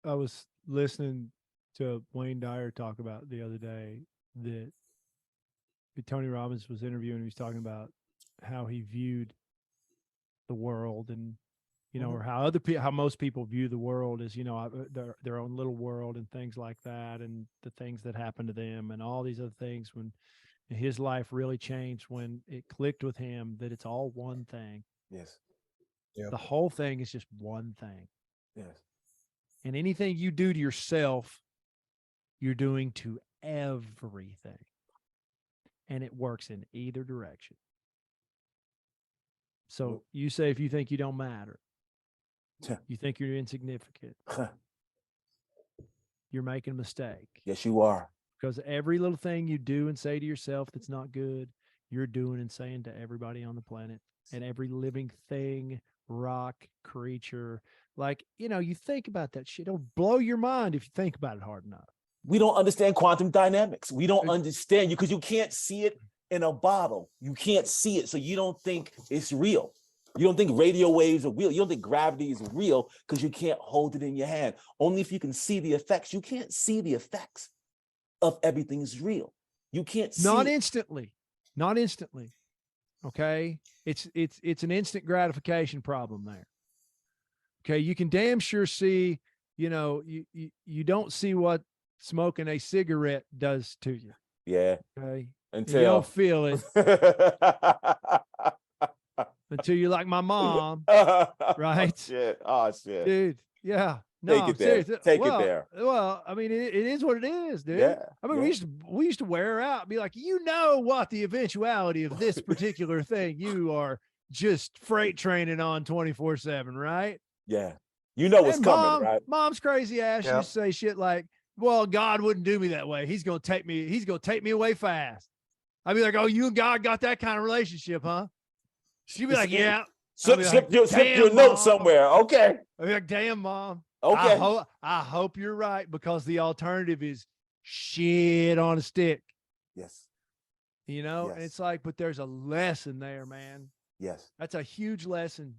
I was listening to Wayne Dyer talk about the other day that Tony Robbins was interviewing. He was talking about how he viewed the world, and or how other people, how most people view the world is, their own little world and things like that, and the things that happen to them, and all these other things. When his life really changed, when it clicked with him that it's all one thing. Yes. The whole thing is just one thing. Yes. And anything you do to yourself, you're doing to everything. And it works in either direction. So you say, if you think you don't matter, you think you're insignificant, you're making a mistake. Yes, you are. Because every little thing you do and say to yourself that's not good, you're doing and saying to everybody on the planet, and every living thing, rock, creature. Like, you think about that shit. It'll blow your mind if you think about it hard enough. We don't understand quantum dynamics. We don't understand you because you can't see it in a bottle. You can't see it, so you don't think it's real. You don't think radio waves are real. You don't think gravity is real because you can't hold it in your hand. Only if you can see the effects. You can't see the effects of everything is real. You can't see not instantly. Okay. It's an instant gratification problem there. Okay. You can damn sure see, you don't see what smoking a cigarette does to you. Yeah. Okay. Until you don't feel it until you're like my mom. Right. Oh shit. Dude. Yeah. No, Take it there. Take it there. Well, I mean, it is what it is, dude. Yeah, I mean, we used to wear her out and be like, what the eventuality of this particular thing, you are just freight training on 24/7, right? Yeah. You know what's coming, right? Mom's crazy ass used to say shit like, well, God wouldn't do me that way. He's gonna take me away fast. I'd be like, oh, you and God got that kind of relationship, huh? She'd be like, yeah. Slip your note somewhere. Okay. I'd be like, damn, Mom. Okay. I hope you're right, because the alternative is shit on a stick. Yes. And it's like, but there's a lesson there, man. Yes. That's a huge lesson.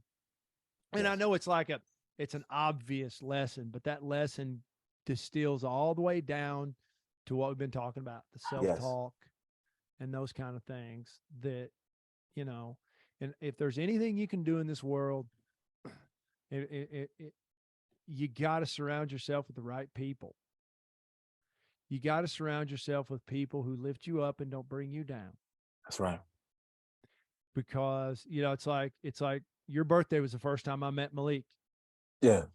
And I know it's an obvious lesson, but that lesson distills all the way down to what we've been talking about, the self-talk and those kind of things that, and if there's anything you can do in this world, you got to surround yourself with the right people. You got to surround yourself with people who lift you up and don't bring you down. That's right. Because, it's like your birthday was the first time I met Malik. Yeah.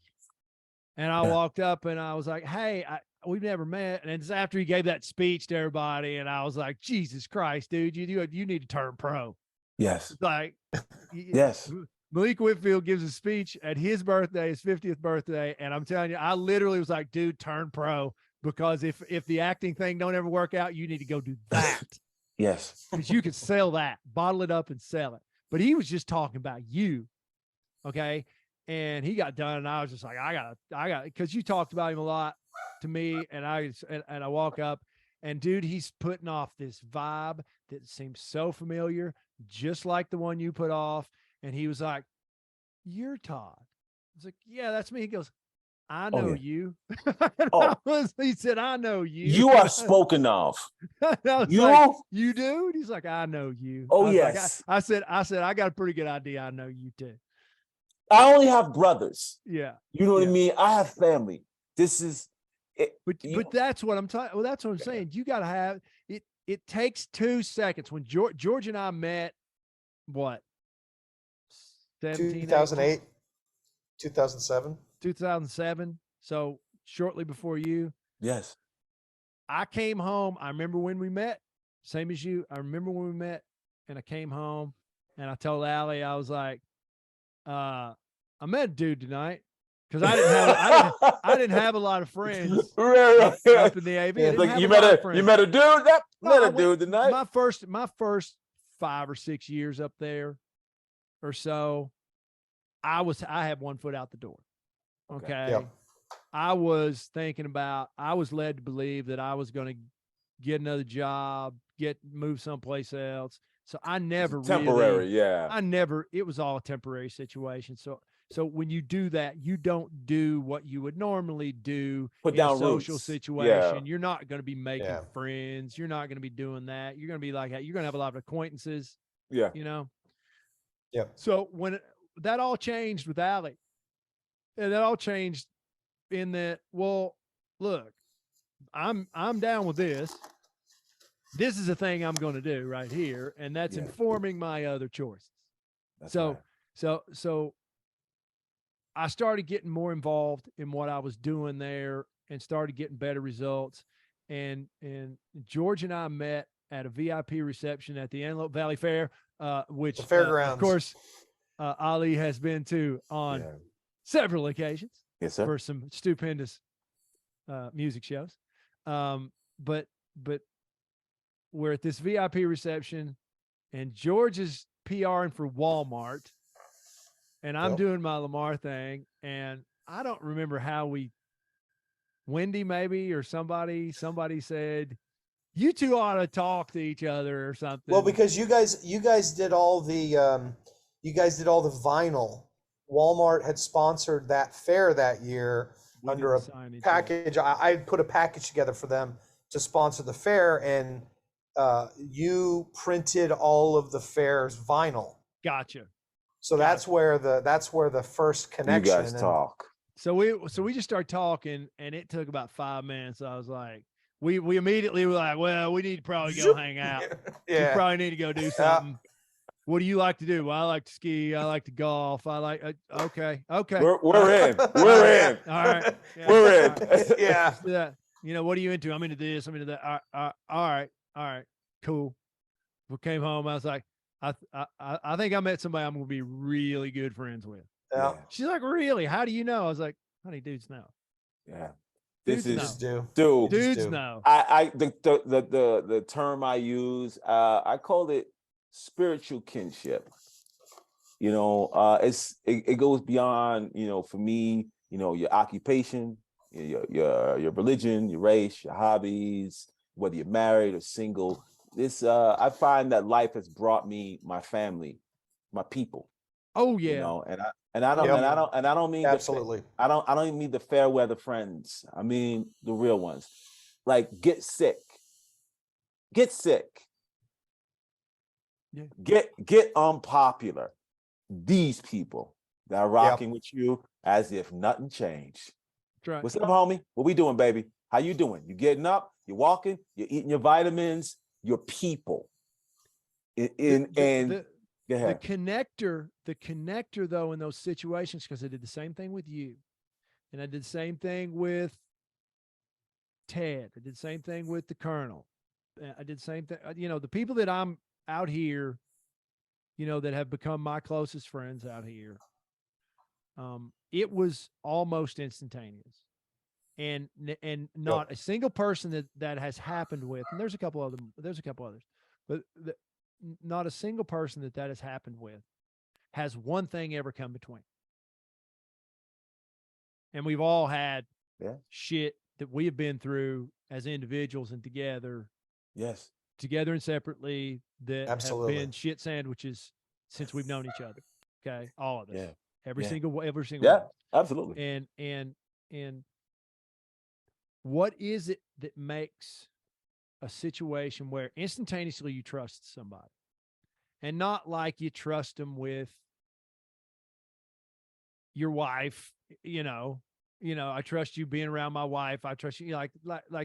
And I walked up and I was like, hey, we've never met. And it's after he gave that speech to everybody. And I was like, Jesus Christ, dude, you need to turn pro. Yes. It's like, yes. Malik Whitfield gives a speech at his birthday, his 50th birthday. And I'm telling you, I literally was like, dude, turn pro, because if the acting thing don't ever work out, you need to go do that. Yes. Because you could sell that, bottle it up and sell it. But he was just talking about you. Okay. And he got done. And I was just like, I got, because you talked about him a lot to me. And I walk up, and dude, he's putting off this vibe that seems so familiar, just like the one you put off. And he was like, you're Todd. I was like, yeah, that's me. He goes, I know you. He said, I know you. You are spoken of. You? Like, you do? And he's like, I know you. Oh, yes. Like, I said, I got a pretty good idea. I know you too. I only have brothers. Yeah. You know what I mean? I have family. This is it. But that's what I'm talking. Well, that's what I'm saying. You got to have it. It takes 2 seconds. When George and I met, what? 2008, 2007. So shortly before you. Yes. I came home. I remember when we met, same as you. I remember when we met, and I came home and I told Allie, I was like, I met a dude tonight, because I didn't have a lot of friends up in the AV. Yeah, like you met a dude tonight. My first 5 or 6 years up there or so, I had one foot out the door. Okay. Yep. I was led to believe that I was going to get another job, move someplace else. So I never temporary. It was all a temporary situation. So So when you do that, you don't do what you would normally do Put in a down social roots. situation. Yeah. You're not going to be making Yeah. friends. You're not going to be doing that. You're going to be like, you're going to have a lot of acquaintances, Yeah. you know? Yep. So when that all changed with Allie, and that all changed in that, well, look, I'm down with this. This is the thing I'm going to do right here. And that's Yeah. informing my other choices. That's So, right. so I started getting more involved in what I was doing there and started getting better results. And George and I met at a VIP reception at the Antelope Valley Fair, which, The fairgrounds. of course, Ali has been to on several occasions. Yes, sir. For some stupendous music shows. But we're at this VIP reception, and George is PRing for Walmart, and I'm doing my Lamar thing, and I don't remember how Wendy maybe or somebody said, you two ought to talk to each other or something. Well, because you guys did all the vinyl. Walmart had sponsored that fair that year under a package. I put a package together for them to sponsor the fair, and you printed all of the fair's vinyl. Gotcha. So that's where the first connection. You guys talk. So we just started talking, and it took about 5 minutes. I was like, we immediately were like, well, we need to probably go hang out. Yeah. We probably need to go do something. What do you like to do? Well, I like to ski. I like to golf. I like, okay. We're in. We're in. All right. Yeah, We're in. right. Yeah. You know, what are you into? I'm into this. I'm into that. All right. Cool. We came home. I was like, I think I met somebody I'm going to be really good friends with. Yeah. She's like, really? How do you know? I was like, honey, dudes know. Yeah. Dudes know. Dudes know. The term I use, I called it spiritual kinship. You know, it goes beyond, you know, for me, you know, your occupation, your religion, your race, your hobbies, whether you're married or single. This I find that life has brought me my family, my people. Oh yeah. You know, and I don't mean absolutely. I don't even mean the fair weather friends. I mean the real ones. Like get sick. Yeah. Get unpopular. These people that are rocking with you as if nothing changed. That's right. What's up, homie? What we doing, baby? How you doing? You getting up? You walking? You eating your vitamins? Your people. Go ahead. The connector though in those situations, because I did the same thing with you, and I did the same thing with Ted. I did the same thing with the Colonel. I did the same thing. You know, the people that I'm out here, you know, that have become my closest friends out here. It was almost instantaneous, and not a single person that has happened with. And there's a couple others, but not a single person that has happened with has one thing ever come between. And we've all had shit that we have been through as individuals and together. Yes. Together and separately that absolutely have been shit sandwiches since we've known each other. Okay. All of us. Yeah. Every single one. Absolutely. And what is it that makes a situation where instantaneously you trust somebody, and not like you trust them with your wife, you know, I trust you being around my wife. I trust you, like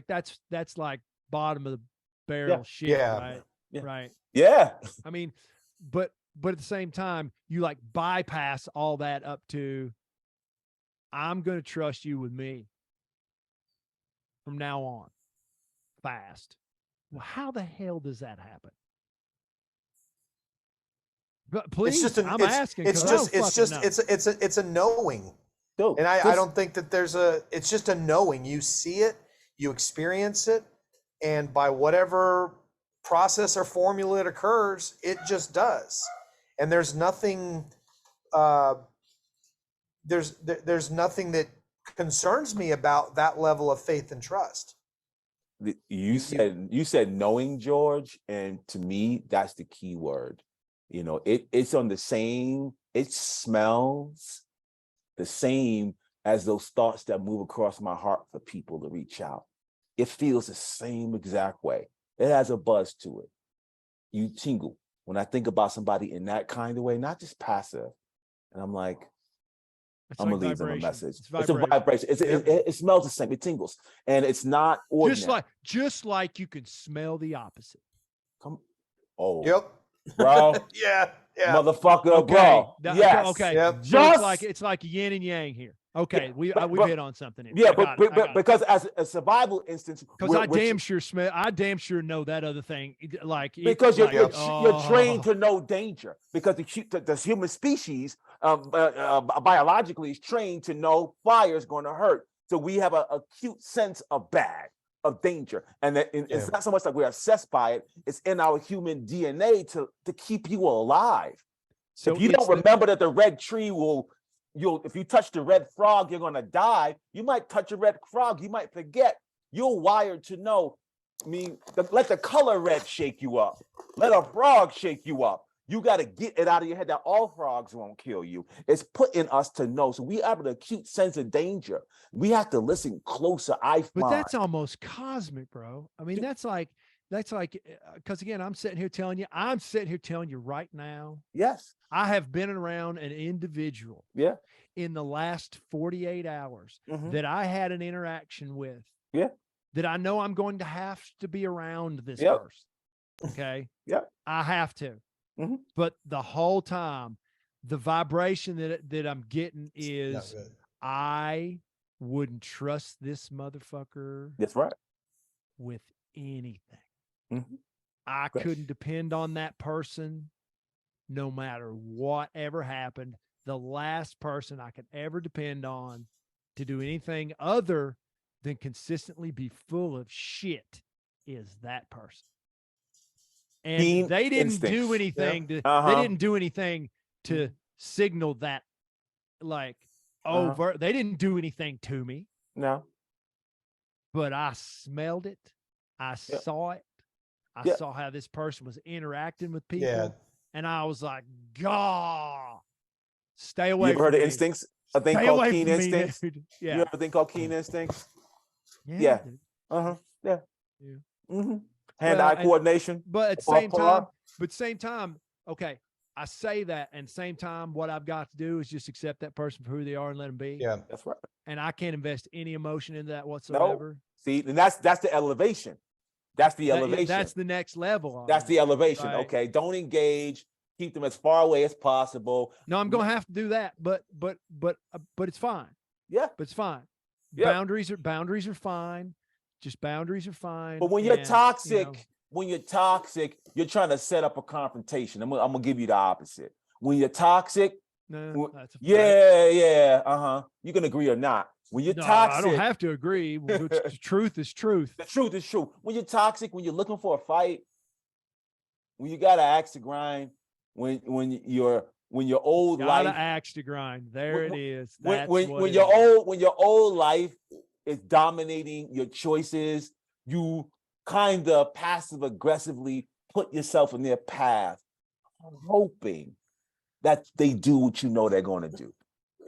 that's like bottom of the barrel shit. Right. Yeah. Right. Yeah. I mean, but at the same time, you like bypass all that up to, I'm going to trust you with me from now on. Fast. Well, how the hell does that happen? But please, it's a knowing. Dude, and I don't think that it's just a knowing. You see it, you experience it, and by whatever process or formula it occurs, it just does. And there's nothing there's nothing that concerns me about that level of faith and trust. You said knowing, George, and to me that's the key word. You know, it's on the same, it smells, the same as those thoughts that move across my heart for people to reach out. It feels the same exact way. It has a buzz to it. You tingle when I think about somebody in that kind of way, not just passive. And I'm like, I'm gonna leave them a message. It's a vibration. It smells the same. It tingles, and it's not ordinary. Just like you can smell the opposite. Yep. Bro. yeah. Motherfucker, okay. bro. Yes. Okay. Yep. So it's like yin and yang here. Okay. Yeah, we hit on something here. Yeah, but because as a survival instance, because I damn sure know that other thing. Because you're trained to know danger. Because the human species biologically is trained to know fire is going to hurt. So we have an acute sense of bad, of danger, and it's not so much like we're obsessed by it. It's in our human DNA to keep you alive. So if you don't remember that the red tree if you touch the red frog, you're gonna die. You might touch a red frog, you might forget. You're wired to know. I mean, let the color red shake you up. Let a frog shake you up. You got to get it out of your head that all frogs won't kill you. It's put in us to know. So we have an acute sense of danger. We have to listen closer. But that's almost cosmic, bro. I mean, that's like, because again, I'm sitting here telling you right now. Yes. I have been around an individual. Yeah. In the last 48 hours that I had an interaction with. Yeah. That I know I'm going to have to be around this person. Okay. Yeah. I have to. But the whole time, the vibration that I'm getting is I wouldn't trust this motherfucker. That's right. With anything. I couldn't depend on that person no matter what ever happened. The last person I could ever depend on to do anything other than consistently be full of shit is that person. And they didn't do anything they didn't do anything to signal that over. They didn't do anything to me. No. But I smelled it. I saw it. I saw how this person was interacting with people. Yeah. And I was like, God, stay away. You ever heard of instincts? A thing called keen instincts? Yeah. You ever think called keen instincts? Yeah. Yeah. Hand-eye coordination. But at the same time, okay, I say that, and same time, what I've got to do is just accept that person for who they are and let them be. Yeah, that's right. And I can't invest any emotion into that whatsoever. No. See, and that's the elevation. That's the elevation. That's the next level. That's the elevation. Right? Okay, don't engage. Keep them as far away as possible. No, I'm gonna have to do that, but it's fine. Yeah, but it's fine. Yeah. Boundaries are fine. Just boundaries are fine. But when you're toxic, you're trying to set up a confrontation. I'm gonna give you the opposite. When you're toxic, you can agree or not. When you're toxic, I don't have to agree. The truth is truth. The truth is true. When you're toxic, when you're looking for a fight, when you got to axe to grind, when your old life, axe to grind. There it is. When your old life is dominating your choices, you kind of passive aggressively put yourself in their path, hoping that they do what you know they're going to do.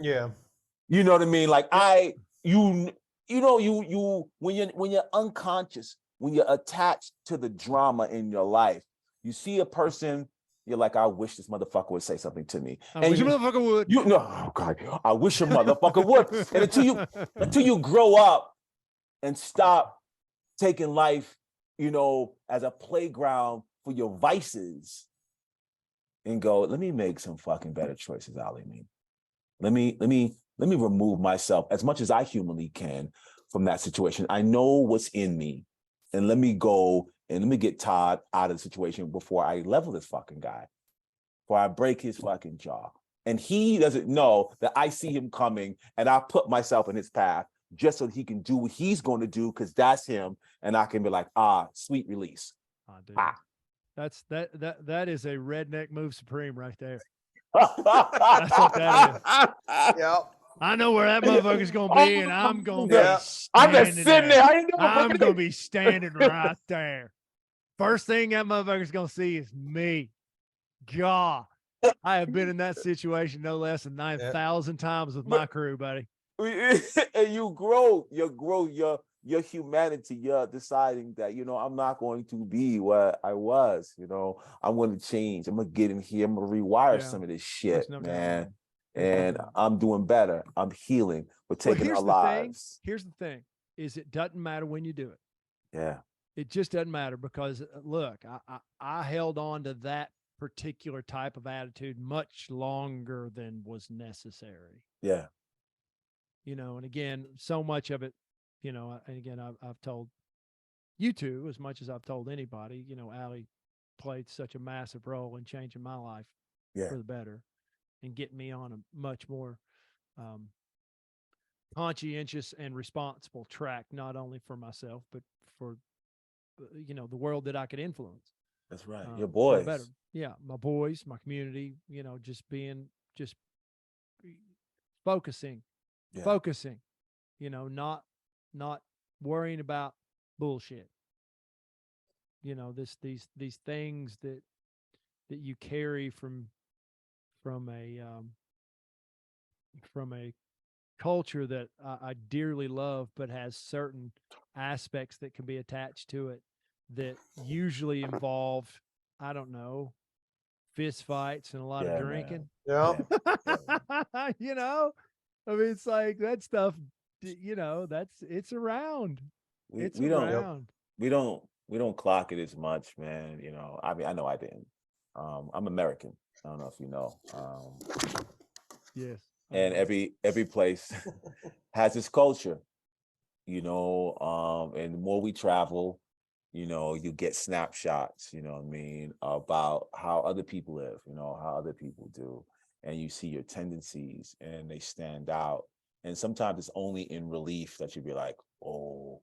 Yeah. You know what I mean? Like when you're unconscious, when you're attached to the drama in your life, you see a person, you're like, I wish this motherfucker would say something to me. I wish a motherfucker would. Oh God, I wish a motherfucker would. And until you grow up and stop taking life, as a playground for your vices, and go, let me make some fucking better choices, Alimi. Let me remove myself as much as I humanly can from that situation. I know what's in me, and let me go and let me get Todd out of the situation before I level this fucking guy, before I break his fucking jaw. And he doesn't know that I see him coming, and I put myself in his path just so he can do what he's going to do, because that's him, and I can be like, sweet release. That is a redneck move supreme right there. That's what that is. Yep. I know where that motherfucker's gonna be, and I'm gonna be I'm just sitting there. I'm gonna be standing right there. First thing that motherfucker's gonna see is me. God. I have been in that situation no less than 9,000 times with my crew, buddy. And you grow your humanity. You're deciding that, I'm not going to be what I was, I'm going to change. I'm going to get in here. I'm going to rewire some of this shit, man. And I'm doing better. I'm healing. We're taking our lives. Here's the thing is it doesn't matter when you do it. Yeah. It just doesn't matter because look, I held on to that particular type of attitude much longer than was necessary. Yeah. And again, so much of it, and again, I've told you two as much as I've told anybody, Allie played such a massive role in changing my life for the better and getting me on a much more conscientious and responsible track, not only for myself, but for, the world that I could influence. That's right. Your boys. Better. Yeah. My boys, my community, just focusing, not worrying about bullshit. These things that you carry from a culture that I dearly love, but has certain aspects that can be attached to it that usually involve, I don't know, fist fights and a lot of drinking. Yeah. I mean, it's like that stuff, it's around. We don't clock it as much, man. I mean, I know I didn't. I'm American. I don't know if you know. Yes. And every place has its culture, and the more we travel, you get snapshots, what I mean, about how other people live, how other people do. And you see your tendencies and they stand out. And sometimes it's only in relief that you be like, oh,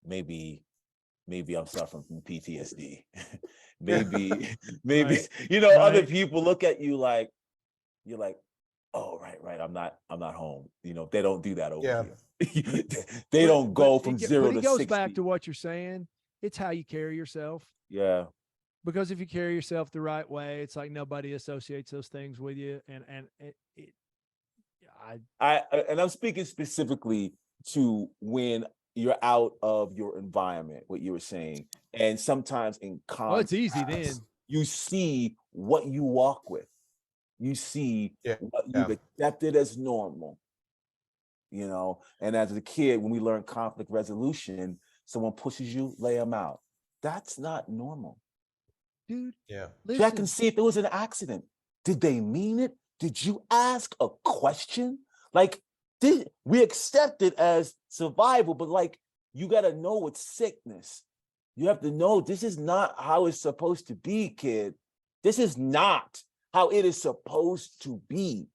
maybe I'm suffering from PTSD. maybe, Right. Other people look at you like, you're like, oh, right. I'm not home. They don't do that over here. They don't go from 0 to 60. But it goes back to what you're saying. It's how you carry yourself. Yeah. Because if you carry yourself the right way, it's like nobody associates those things with you. And I'm speaking specifically to when you're out of your environment, what you were saying. And sometimes in contrast, it's easy then. You see what you walk with. You see what you've accepted as normal, and as a kid, when we learn conflict resolution, someone pushes you, lay them out. That's not normal. Dude. Yeah. Check and see if it was an accident. Did they mean it? Did you ask a question? Like, we accept it as survival, but you got to know it's sickness. You have to know this is not how it's supposed to be, kid. This is not how it is supposed to be.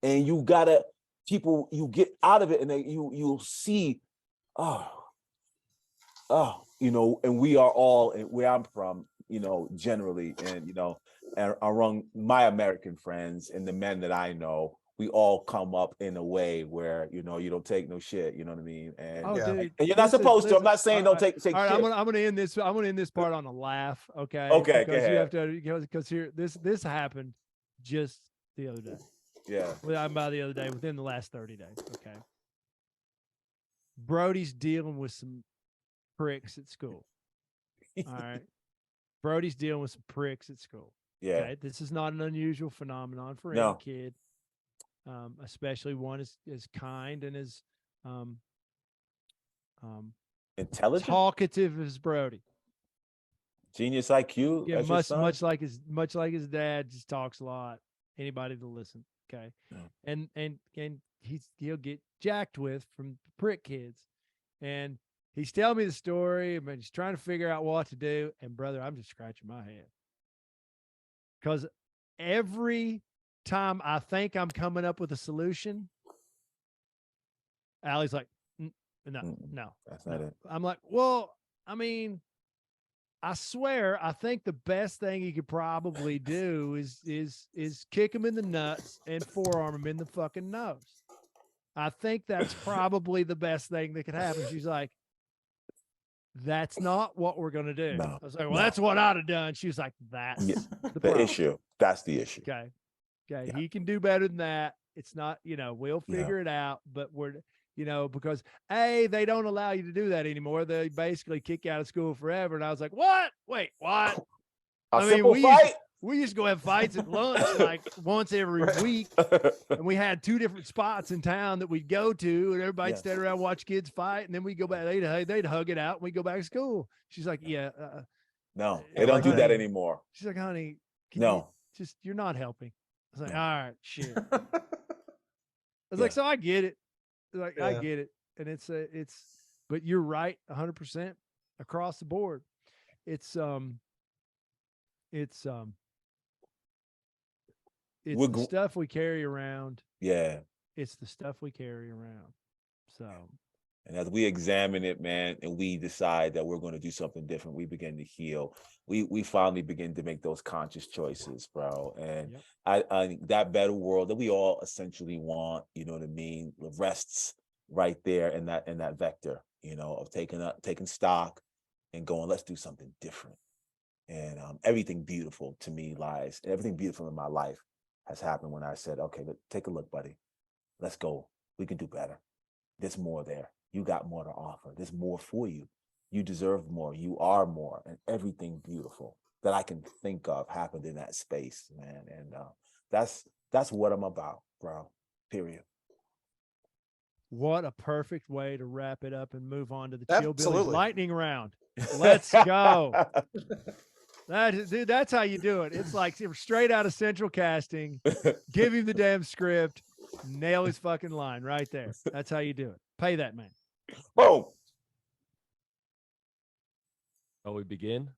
And you get out of it and then you'll see, and we are all, where I'm from, generally, and, and around my American friends and the men that I know, we all come up in a way where, you don't take no shit, you know what I mean? And, dude, and you're not supposed to. I'm not saying don't take shit. All right, I'm gonna end this. I'm gonna end this part on a laugh, okay? Okay, because you have to, because here this happened just the other day. Yeah. Well, by the other day, within the last 30 days. Okay. Brody's dealing with some pricks at school. All right. Brody's dealing with some pricks at school. Yeah. Okay. This is not an unusual phenomenon for any kid, especially one as kind and as intelligent, talkative as Brody. Genius IQ. Yeah, much like his dad, just talks a lot. Anybody to listen. Okay. Yeah. And he'll get jacked with from prick kids. And he's telling me the story, but he's trying to figure out what to do. And brother, I'm just scratching my head. Because every time I think I'm coming up with a solution, Allie's like, no, that's not it. I'm like, well, I mean, I swear, I think the best thing he could probably do is kick him in the nuts and forearm him in the fucking nose. I think that's probably the best thing that could happen. She's like, that's not what we're going to do. No, I was like, well, that's what I'd have done. She was like, that's the issue. That's the issue. Okay. Okay. Yeah. He can do better than that. It's not, we'll Yeah. figure it out, but because they don't allow you to do that anymore. They basically kick you out of school forever. And I was like, what? Wait, what? Simple fight. We used to go have fights at lunch like once every week. And we had 2 different spots in town that we'd go to, and everybody'd stand around, watch kids fight. And then we go back, they'd hug it out. And we go back to school. She's like, no, they don't do that anymore. She's like, honey, you're not helping. I was like, all right, shit. I was like, so I get it. Like, I get it. And but you're right 100% across the board. It's the stuff we carry around. Yeah. It's the stuff we carry around. So. And as we examine it, man, and we decide that we're going to do something different, we begin to heal. We finally begin to make those conscious choices, bro. And I think that better world that we all essentially want, you know what I mean, rests right there in that vector, of taking stock and going, let's do something different. And everything beautiful to me everything beautiful in my life has happened when I said, okay, take a look, buddy. Let's go. We can do better. There's more there. You got more to offer. There's more for you. You deserve more. You are more. And everything beautiful that I can think of happened in that space, man. And that's what I'm about, bro. Period. What a perfect way to wrap it up and move on to the Absolutely. Chill Billy's lightning round. Let's go. That's how you do it. It's like straight out of Central Casting. Give him the damn script. Nail his fucking line right there. That's how you do it. Pay that man. Boom. Shall we begin?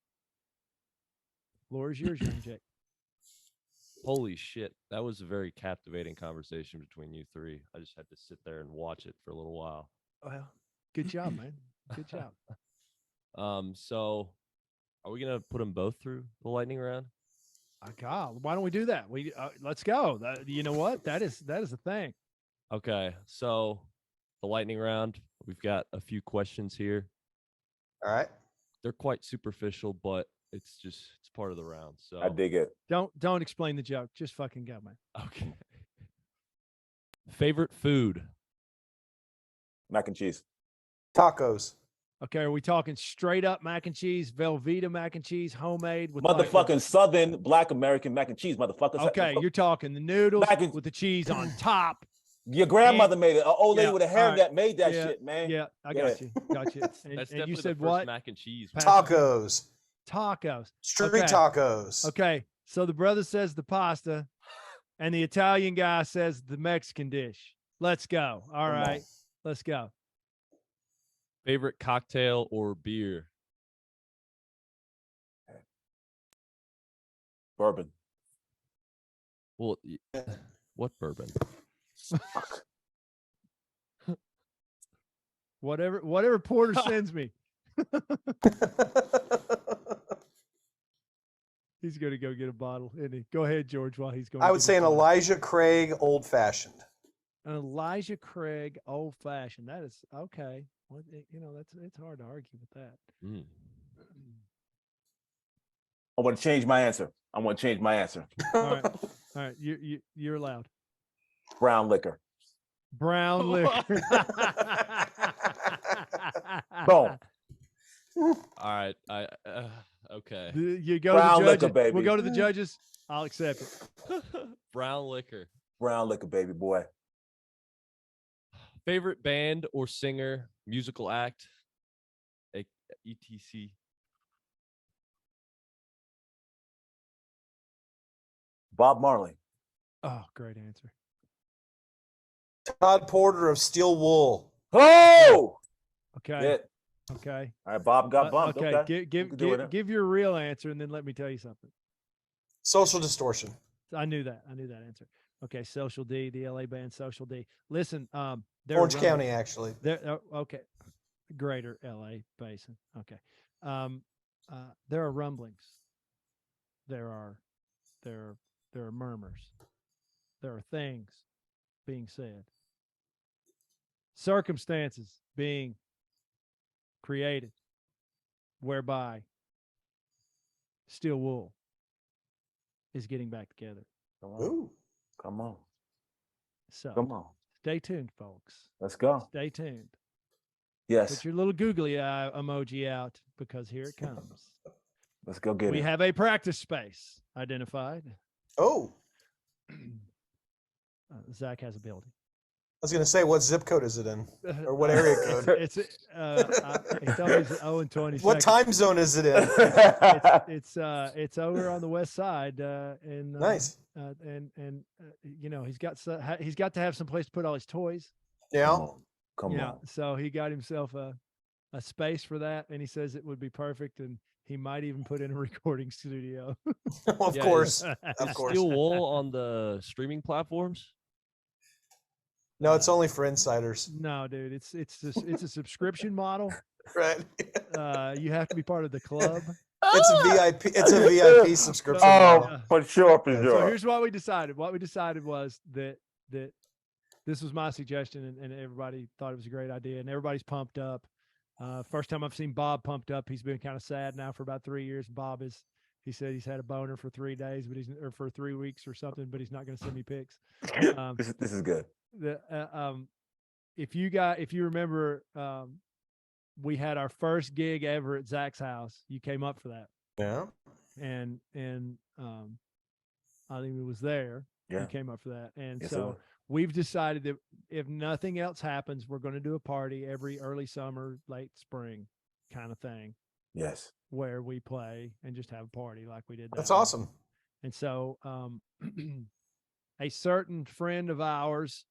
Floor is yours, young Jake. Holy shit. That was a very captivating conversation between you 3. I just had to sit there and watch it for a little while. Well, good job, man. Good job. So are we going to put them both through the lightning round? God, why don't we do that? Let's go. You know what? That is a thing. Okay. So the lightning round, we've got a few questions here. All right. They're quite superficial, but it's part of the round. So I dig it. Don't explain the joke. Just fucking go, man. Okay. Favorite food? Mac and cheese. Tacos. Okay, are we talking straight up mac and cheese, Velveeta mac and cheese, homemade with motherfucking Southern Black American mac and cheese, motherfuckers? Okay, you're talking the noodles with the cheese on top. Your grandmother made it. An old lady with a hairnet made that shit, man. Yeah, I got you. Got you. And you said the what? mac and cheese. Tacos. Tacos. Street tacos. Okay, so the brother says the pasta, and the Italian guy says the Mexican dish. Let's go. All right, let's go. Favorite cocktail or beer? Bourbon. Well, what bourbon? Whatever Porter sends me. He's going to go get a bottle, isn't he? Go ahead, George, while he's going. I would say an Elijah Craig old fashioned. An Elijah Craig old fashioned. That is okay. Well, it's hard to argue with that. Mm. I want to change my answer. All right. You're allowed. Brown liquor. Brown liquor. Boom. All right. Okay. You go Brown to the judges. liquor, baby. We'll go to the judges. I'll accept it. Brown liquor. Brown liquor, baby boy. Favorite band or singer, musical act, etc. Bob Marley. Oh, great answer. Todd Porter of Steel Wool. Oh. Okay. Yeah. Okay. All right, Bob got bumped. Okay. Give your real answer, and then let me tell you something. Social Distortion. I knew that answer. Okay, Social D, the LA band Social D. Listen, Orange County, actually. Okay, greater LA basin. Okay, there are rumblings. There are murmurs. There are things being said. Circumstances being created whereby Steel Wool is getting back together. Ooh. Come on. So Come on. stay tuned, folks. Let's go. Stay tuned. Yes. Put your little googly eye emoji out because here it comes. Let's go get We it. have a practice space identified. Oh, Zach has a building. I was going to say, what zip code is it in? Or what area code? It's always 0 and 20 What seconds. time zone is it in? It's over on the west side, and Nice. you know he's got to have some place to put all his toys. Yeah. Come on. So he got himself a space for that, and he says it would be perfect, and he might even put in a recording studio. Of Yeah, course. Is Of course. Steel Wool on the streaming platforms? No, it's only for insiders. No, dude, it's a subscription model. Right. You have to be part of the club. It's a VIP. It's a VIP subscription. model. Oh, for sure, for So sure. here's what we decided. What we decided was that this was my suggestion, and everybody thought it was a great idea, and everybody's pumped up. First time I've seen Bob pumped up. He's been kind of sad now for about 3 years. He said he's had a boner for 3 days, or for 3 weeks or something, but he's not going to send me pics. This is good. If you remember, we had our first gig ever at Zach's house. You came up for that. Yeah. And I think it was there. Yeah. You came up for that. And Yes, so we've decided that if nothing else happens, we're going to do a party every early summer, late spring kind of thing Yes. where we play and just have a party like we did. That's night. awesome. And so a certain friend of ours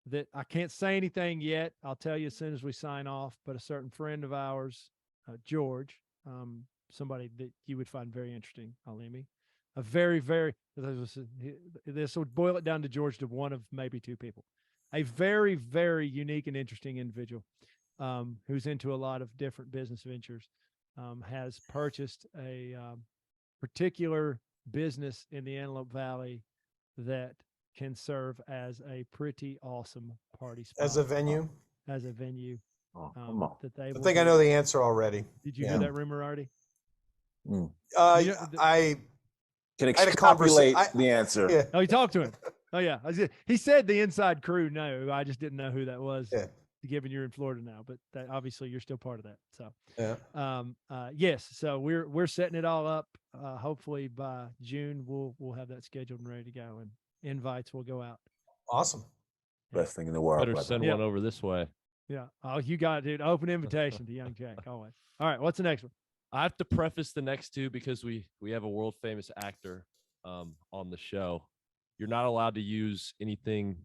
that I can't say anything yet, I'll tell you as soon as we sign off, but a certain friend of ours, George, somebody that you would find very interesting, Alimi, a very, very, this would boil it down to George, to one of maybe 2 people, a very, very unique and interesting individual who's into a lot of different business ventures, has purchased a particular business in the Antelope Valley that can serve as a pretty awesome party spot. As a venue. As a venue. Oh, come on. That they I will think I do. know the answer already. Did you Yeah. hear that rumor already? Mm. You know, I Can I had a conversation. extrapolate the answer. Yeah. Oh, you talked to him. Oh yeah. He said the inside crew. No, I just didn't know who that was. Yeah. Given you're in Florida now, but that, obviously you're still part of that. So Yeah. yes. So we're setting it all up. Hopefully by June we'll have that scheduled and ready to go, and invites will go out. Awesome. Best thing in the world. Better brother. send Yeah. one over this way. Yeah. Oh, you got it, dude. Open invitation to Young Jack always. All right. What's the next one? I have to preface the next 2 because we have a world famous actor on the show. You're not allowed to use anything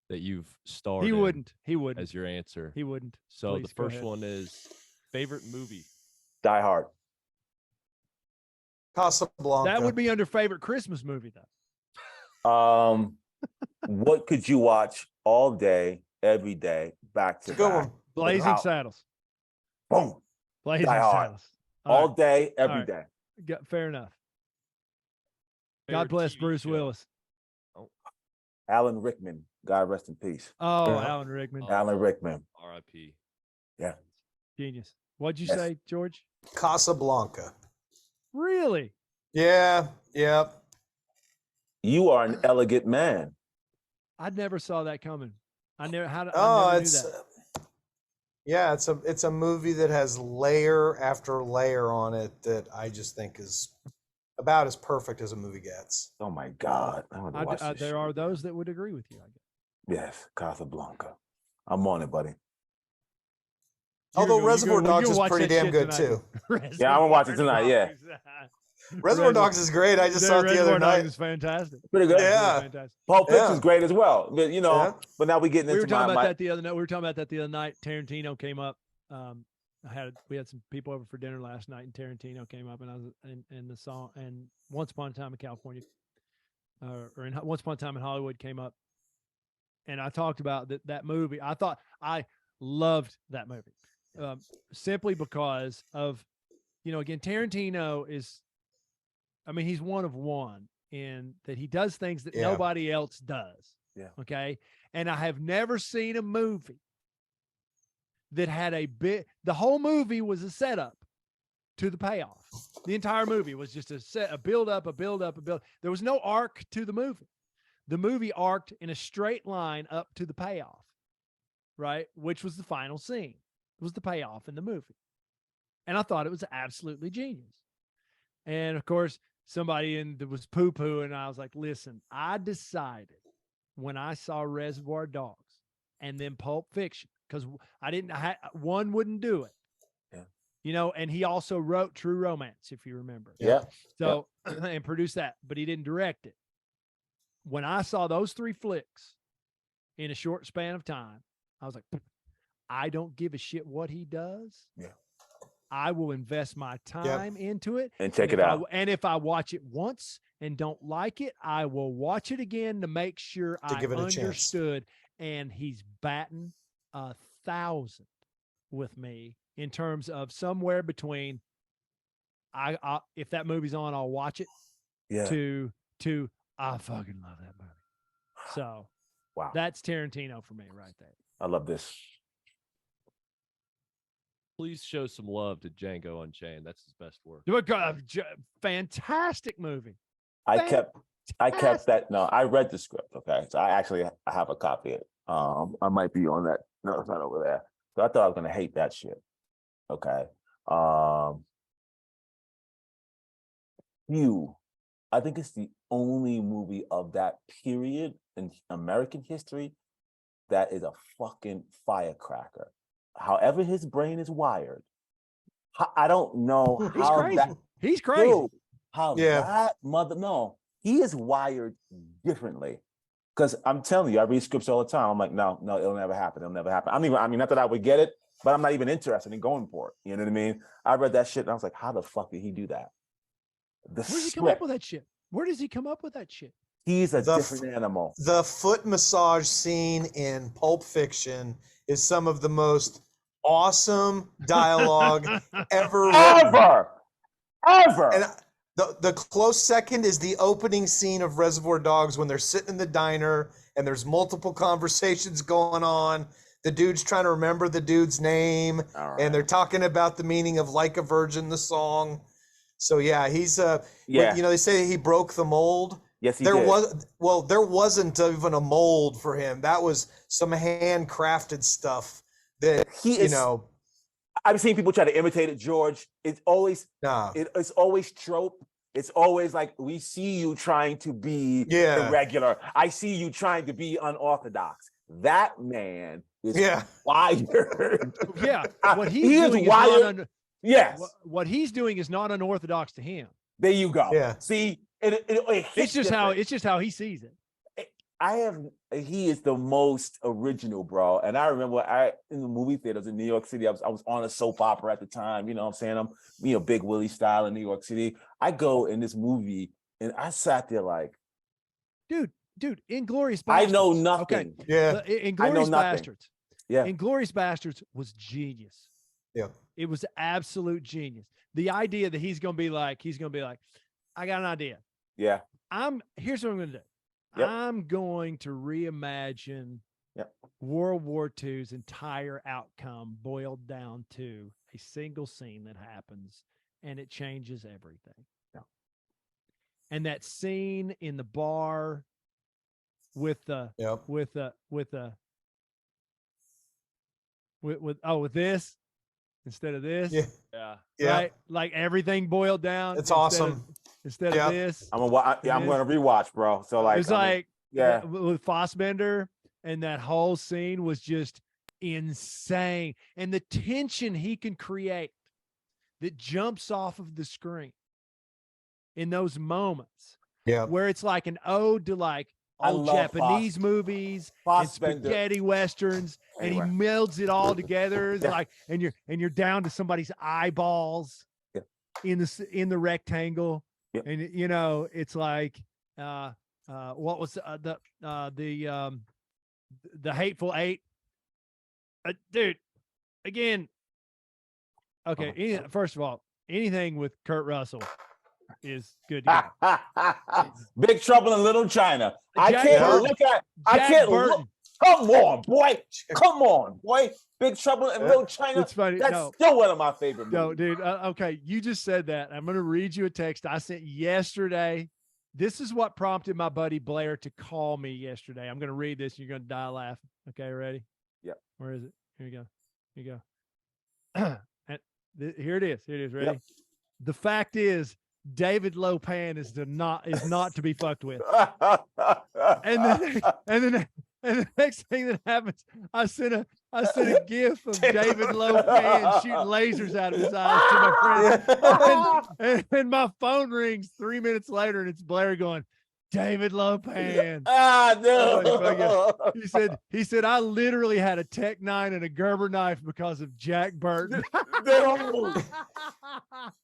that you've starred He in wouldn't. He wouldn't. as your answer. He wouldn't. So Please the go first ahead. one is favorite movie. Die Hard. Casablanca. That would be under favorite Christmas movie though. What could you watch all day, every day, back to Good back? one. Blazing Wow. Saddles. Boom. Blazing Die Hard. Saddles. All right. day, every right. day. Fair enough. God Favorite bless TV Bruce show. Willis. Alan Rickman. God rest in peace. Oh, Yeah. Alan Rickman. Alan Rickman. R.I.P. Genius. What'd you Yes. say, George? Casablanca. Really? Yeah. Yeah. You are an elegant man. I never saw that coming. I never I Oh, never knew it's that. yeah, it's a movie that has layer after layer on it that I just think is about as perfect as a movie gets. Oh my God. I want to watch this There shit. are those that would agree with you, I guess. Yes, Casablanca. I'm on it, buddy. Although You'll Reservoir Dogs you'll is watch pretty that damn shit good tonight. too. Yeah, I'm gonna watch it tonight, yeah. Reservoir Dogs is great. I just saw it the Reservoir other Dogs night. is fantastic. Pretty good. Yeah. Fantastic. Pulp Fiction is Yeah. great as well. But you know, Yeah. but now we're getting We into were talking my about that the other night. We were talking about that the other night. Tarantino came up. We had some people over for dinner last night, and Tarantino came up, and I was and the song and Once Upon a Time in California, Once Upon a Time in Hollywood came up, and I talked about that movie. I thought I loved that movie, simply because of, again, Tarantino is, I mean, he's one of one in that he does things that Yeah. nobody else does. Yeah. Okay. And I have never seen a movie that had the whole movie was a setup to the payoff. The entire movie was just a build up. There was no arc to the movie, the movie arced in a straight line up to the payoff, right? Which was the final scene. It was the payoff in the movie. And I thought it was absolutely genius. And of course, somebody was poo-poo, and I was like, listen, I decided when I saw Reservoir Dogs and then Pulp Fiction, because one wouldn't do it. Yeah. You know, and he also wrote True Romance, if you remember. Yeah. So, and produced that, but he didn't direct it. When I saw those 3 flicks in a short span of time, I was like, I don't give a shit what he does. Yeah. I will invest my time into it and check it out. And if I watch it once and don't like it, I will watch it again to make sure I understood. And he's batting 1,000 with me in terms of somewhere between I if that movie's on, I'll watch it. Yeah. To I fucking love that movie. So wow, that's Tarantino for me right there. I love this. Please show some love to Django Unchained. That's his best work. Fantastic movie. I kept that. No, I read the script. Okay, so I have a copy of it. I might be on that. No, it's not over there. So I thought I was gonna hate that shit. Okay. I think it's the only movie of that period in American history that is a fucking firecracker. However his brain is wired, I don't know He's how crazy. that. He's crazy. Dude, that he is wired differently. Because I'm telling you, I read scripts all the time. I'm like, no, it'll never happen. It'll never happen. I mean, not that I would get it, but I'm not even interested in going for it. You know what I mean? I read that shit and I was like, how the fuck did he do that? Where does he come up with that shit? Where does he come up with that shit? He's a different animal. The foot massage scene in Pulp Fiction is some of the most awesome dialogue ever. And the close second is the opening scene of Reservoir Dogs when they're sitting in the diner and there's multiple conversations going on. The dude's trying to remember the dude's name, and they're talking about the meaning of "Like a Virgin," the song. So yeah, he's you know, they say he broke the mold. Yes, he did. There wasn't even a mold for him. That was some handcrafted stuff that I've seen people try to imitate it, George. It's always it's always trope. It's always like, we see you trying to be irregular. I see you trying to be unorthodox. That man is wired. Yeah, what he's doing is wired. Yes. What he's doing is not unorthodox to him. There you go. Yeah. See, it's just how he sees it. He is the most original, bro. And I remember in the movie theaters in New York City, I was on a soap opera at the time. You know what I'm saying? I'm, Big Willie style in New York City. I go in this movie and I sat there like, dude, Inglourious Basterds. I know nothing. Okay. Yeah. Inglourious Basterds. Yeah. Inglourious Basterds was genius. Yeah. It was absolute genius. The idea that he's gonna be like, I got an idea. Yeah. Here's what I'm gonna do. Yep. I'm going to reimagine World War II's entire outcome boiled down to a single scene that happens, and it changes everything. Yeah. And that scene in the bar with this instead of this. Yeah. Right? Like everything boiled down. It's awesome. Instead of this. I'm gonna rewatch, bro. So like, it's with Fassbender, and that whole scene was just insane. And the tension he can create that jumps off of the screen in those moments. Yeah. Where it's like an ode to like old Japanese movies and spaghetti westerns, and he melds it all together. It's like, and you're down to somebody's eyeballs in the rectangle. Yep. And it's like what was the Hateful Eight, dude, again. Okay, first of all, anything with Kurt Russell is good to go. Big Trouble in Little China. I Jack can't Burton. look at. Jack I can't Burton. look. Come on, boy. Come on, boy. Big Trouble in Little China. It's funny. That's still one of my favorite movies. No, dude. Okay, you just said that. I'm going to read you a text I sent yesterday This is what prompted my buddy Blair to call me yesterday. I'm going to read this. And you're going to die laughing. Okay, ready? Yep. Where is it? Here you go. Here you go. And here it is. Here it is. Ready? Yep. The fact is, David Lopan is not to be fucked with. And the next thing that happens, I sent a gif of David Lopan shooting lasers out of his eyes to my friend. And my phone rings 3 minutes later, and it's Blair going, David Lopan. No. He said, I literally had a Tech 9 and a Gerber knife because of Jack Burton.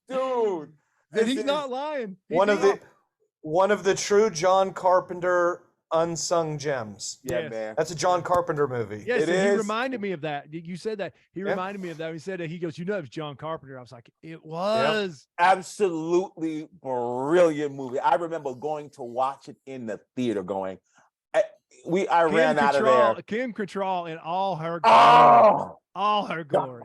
Dude. And he's not lying. One of the true John Carpenter unsung gems. Yeah, Yes. man. That's a John Carpenter movie. Yes, It and is. he reminded me of that. You said that. He Yeah. reminded me of that. He said that. He goes, it was John Carpenter. I was like, it was. Absolutely brilliant movie. I remember going to watch it in the theater going, I ran out of there. Kim Cattrall in all her glory. Oh, All her glory.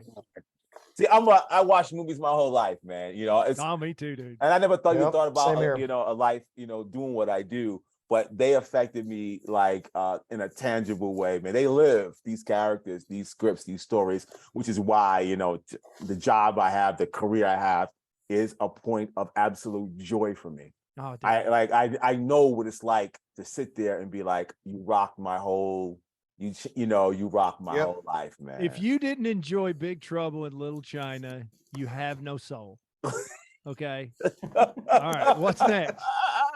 see, I watched movies my whole life, man. You know, it's Oh, me too, dude. and I never thought Yep, thought about same here. a life, doing what I do, but they affected me like in a tangible way, man. They live these characters, these scripts, these stories, which is why, the job I have, the career I have is a point of absolute joy for me. Oh, dude. I know what it's like to sit there and be like, you rocked my whole, you rocked my Yep. whole life, man. If you didn't enjoy Big Trouble in Little China, you have no soul. Okay. All right. What's next?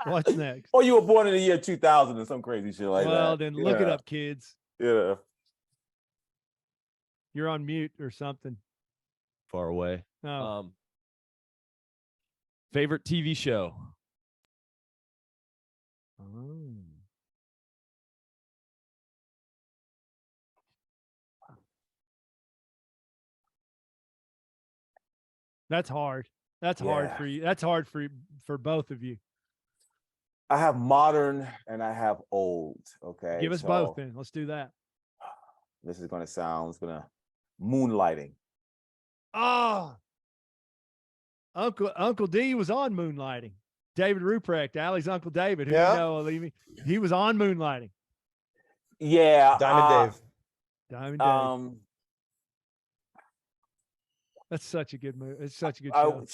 What's next? Or you were born in the year 2000 or some crazy shit like that. Well, then look it Yeah. up, kids. Yeah. You're on mute or something. Far away. No. Favorite TV show? Oh. That's hard. That's hard Yeah. for you. That's hard for both of you. I have modern and I have old. Okay. Give us both then. Let's do that. This is gonna moonlighting. Oh, Uncle D was on Moonlighting. David Ruprecht, Allie's Uncle David, who Yeah. you know, Alimi, he was on Moonlighting. Yeah. Diamond Dave. Diamond Dave. That's such a good movie. It's such a good show.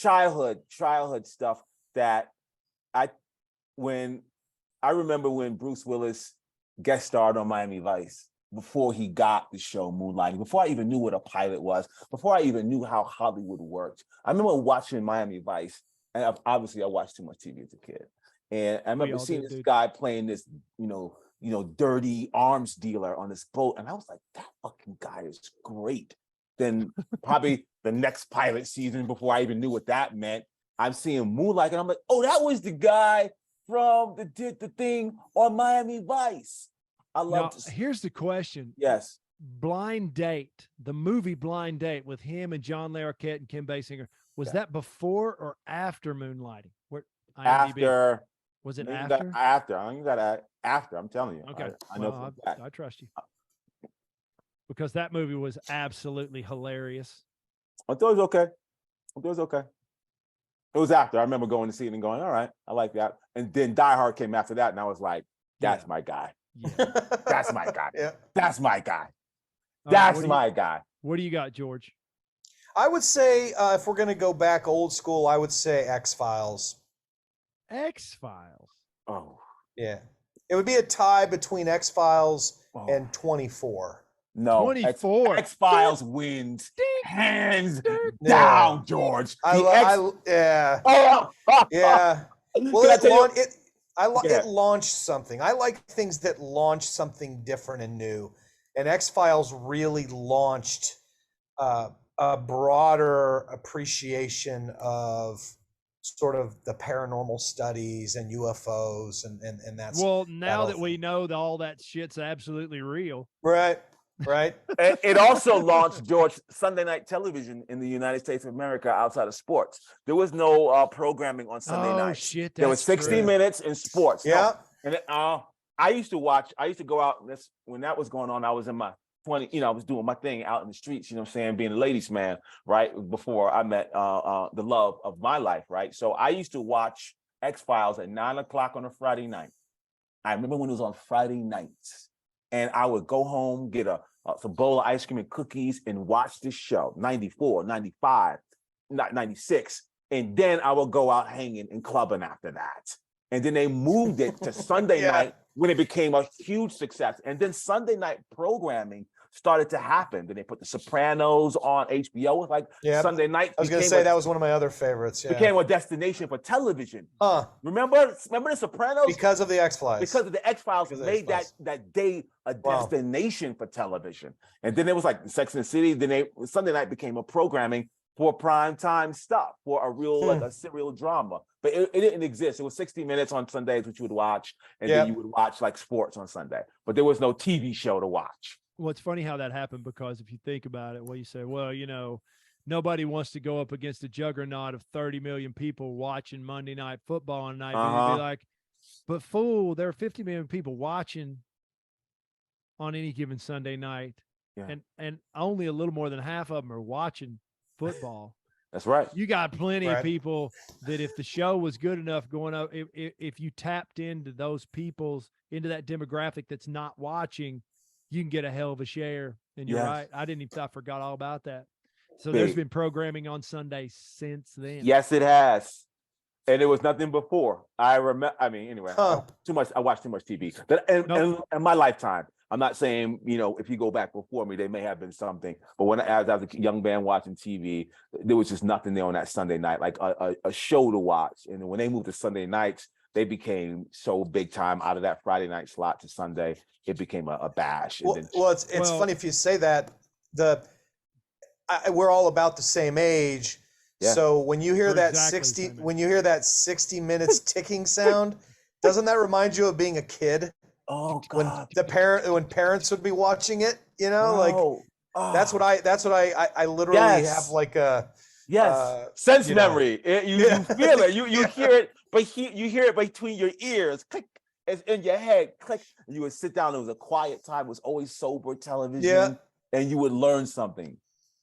Childhood stuff that I remember when Bruce Willis guest starred on Miami Vice before he got the show Moonlighting, before I even knew what a pilot was, before I even knew how Hollywood worked. I remember watching Miami Vice, and obviously I watched too much TV as a kid. And I remember all seeing did, this dude. guy playing this, dirty arms dealer on this boat. And I was like, that fucking guy is great. Then probably the next pilot season, before I even knew what that meant, I'm seeing Moonlight, and I'm like, oh, that was the guy from did the thing on Miami Vice. I Now, love here's the question. Yes. Blind Date, the movie Blind Date with him and John Larroquette and Kim Basinger, was Yeah. that before or after Moonlighting? Where IMDb? After. Was it You after? got after. You got after. I'm telling you. Okay. I know Well, for a fact. I trust you. Because that movie was absolutely hilarious. I thought it was okay. It was after. I remember going to see it and going, all right, I like that. And then Die Hard came after that, and I was like, that's Yeah. my guy. Yeah. That's my guy. Yeah. That's my guy. All right, That's what do my guy. What do you got, George? I would say if we're gonna go back old school, I would say X-Files. X-Files. Oh. Yeah. It would be a tie between X-Files Oh. and 24. No. 24. X-Files wins hands Yeah. down, George. Yeah. Oh, Yeah. Well, Can I tell you- Yeah. it launched something. I like things that launch something different and new. And X-Files really launched a broader appreciation of sort of the paranormal studies and UFOs and that's Well, now that'll- that we know that all that shit's absolutely real. right. It also launched, George, Sunday night television in the United States of America outside of sports. There was no programming on Sunday Oh night. shit! There was that's 60 true. minutes in sports. No. Yeah. And I used to go out, when that was going on, I was in my 20, I was doing my thing out in the streets, you know what I'm saying, being a ladies' man, right? Before I met the love of my life, right? So I used to watch X-Files at 9 o'clock on a Friday night. I remember when it was on Friday nights, and I would go home, get some bowl of ice cream and cookies, and watch this show. 94, 95, 96, and then I would go out hanging and clubbing after that. And then they moved it to Sunday night when it became a huge success. And then Sunday night programming started to happen. Then they put The Sopranos on HBO. Like Sunday night. I was going to say that was one of my other favorites. Yeah. Became a destination for television. Remember The Sopranos? Because of the X-Files. Because of the X-Files made that day a destination for television. And then it was like Sex and the City. Then Sunday night became a programming for prime time stuff, for a real like a serial drama. But it didn't exist. It was 60 Minutes on Sundays, which you would watch, and then you would watch like sports on Sunday. But there was no TV show to watch. Well, it's funny how that happened, because if you think about it, you say, well, nobody wants to go up against a juggernaut of 30 million people watching Monday Night Football on night. You'd be like, but fool, there are 50 million people watching on any given Sunday night, and only a little more than half of them are watching football. That's right. You got plenty of people that if the show was good enough going up, if you tapped into those into that demographic that's not watching, you can get a hell of a share. And you're right. I forgot all about that. So there's been programming on Sunday since then. Yes, it has. And it was nothing before. I remember, anyway, I watched too much TV. In my lifetime, I'm not saying, if you go back before me, there may have been something. But as I was a young man watching TV, there was just nothing there on that Sunday night, like a show to watch. And when they moved to Sunday nights, they became so big time out of that Friday night slot to Sunday. It became a bash. It's funny if you say that. We're all about the same age. Yeah. So when you hear that 60 minutes ticking sound, doesn't that remind you of being a kid? Oh God! When parents would be watching it, that's what I literally have like a sense memory. You feel it. You hear it, but you hear it between your ears. Click. It's in your head. Click. And you would sit down. It was a quiet time. It was always sober television. Yeah. And you would learn something.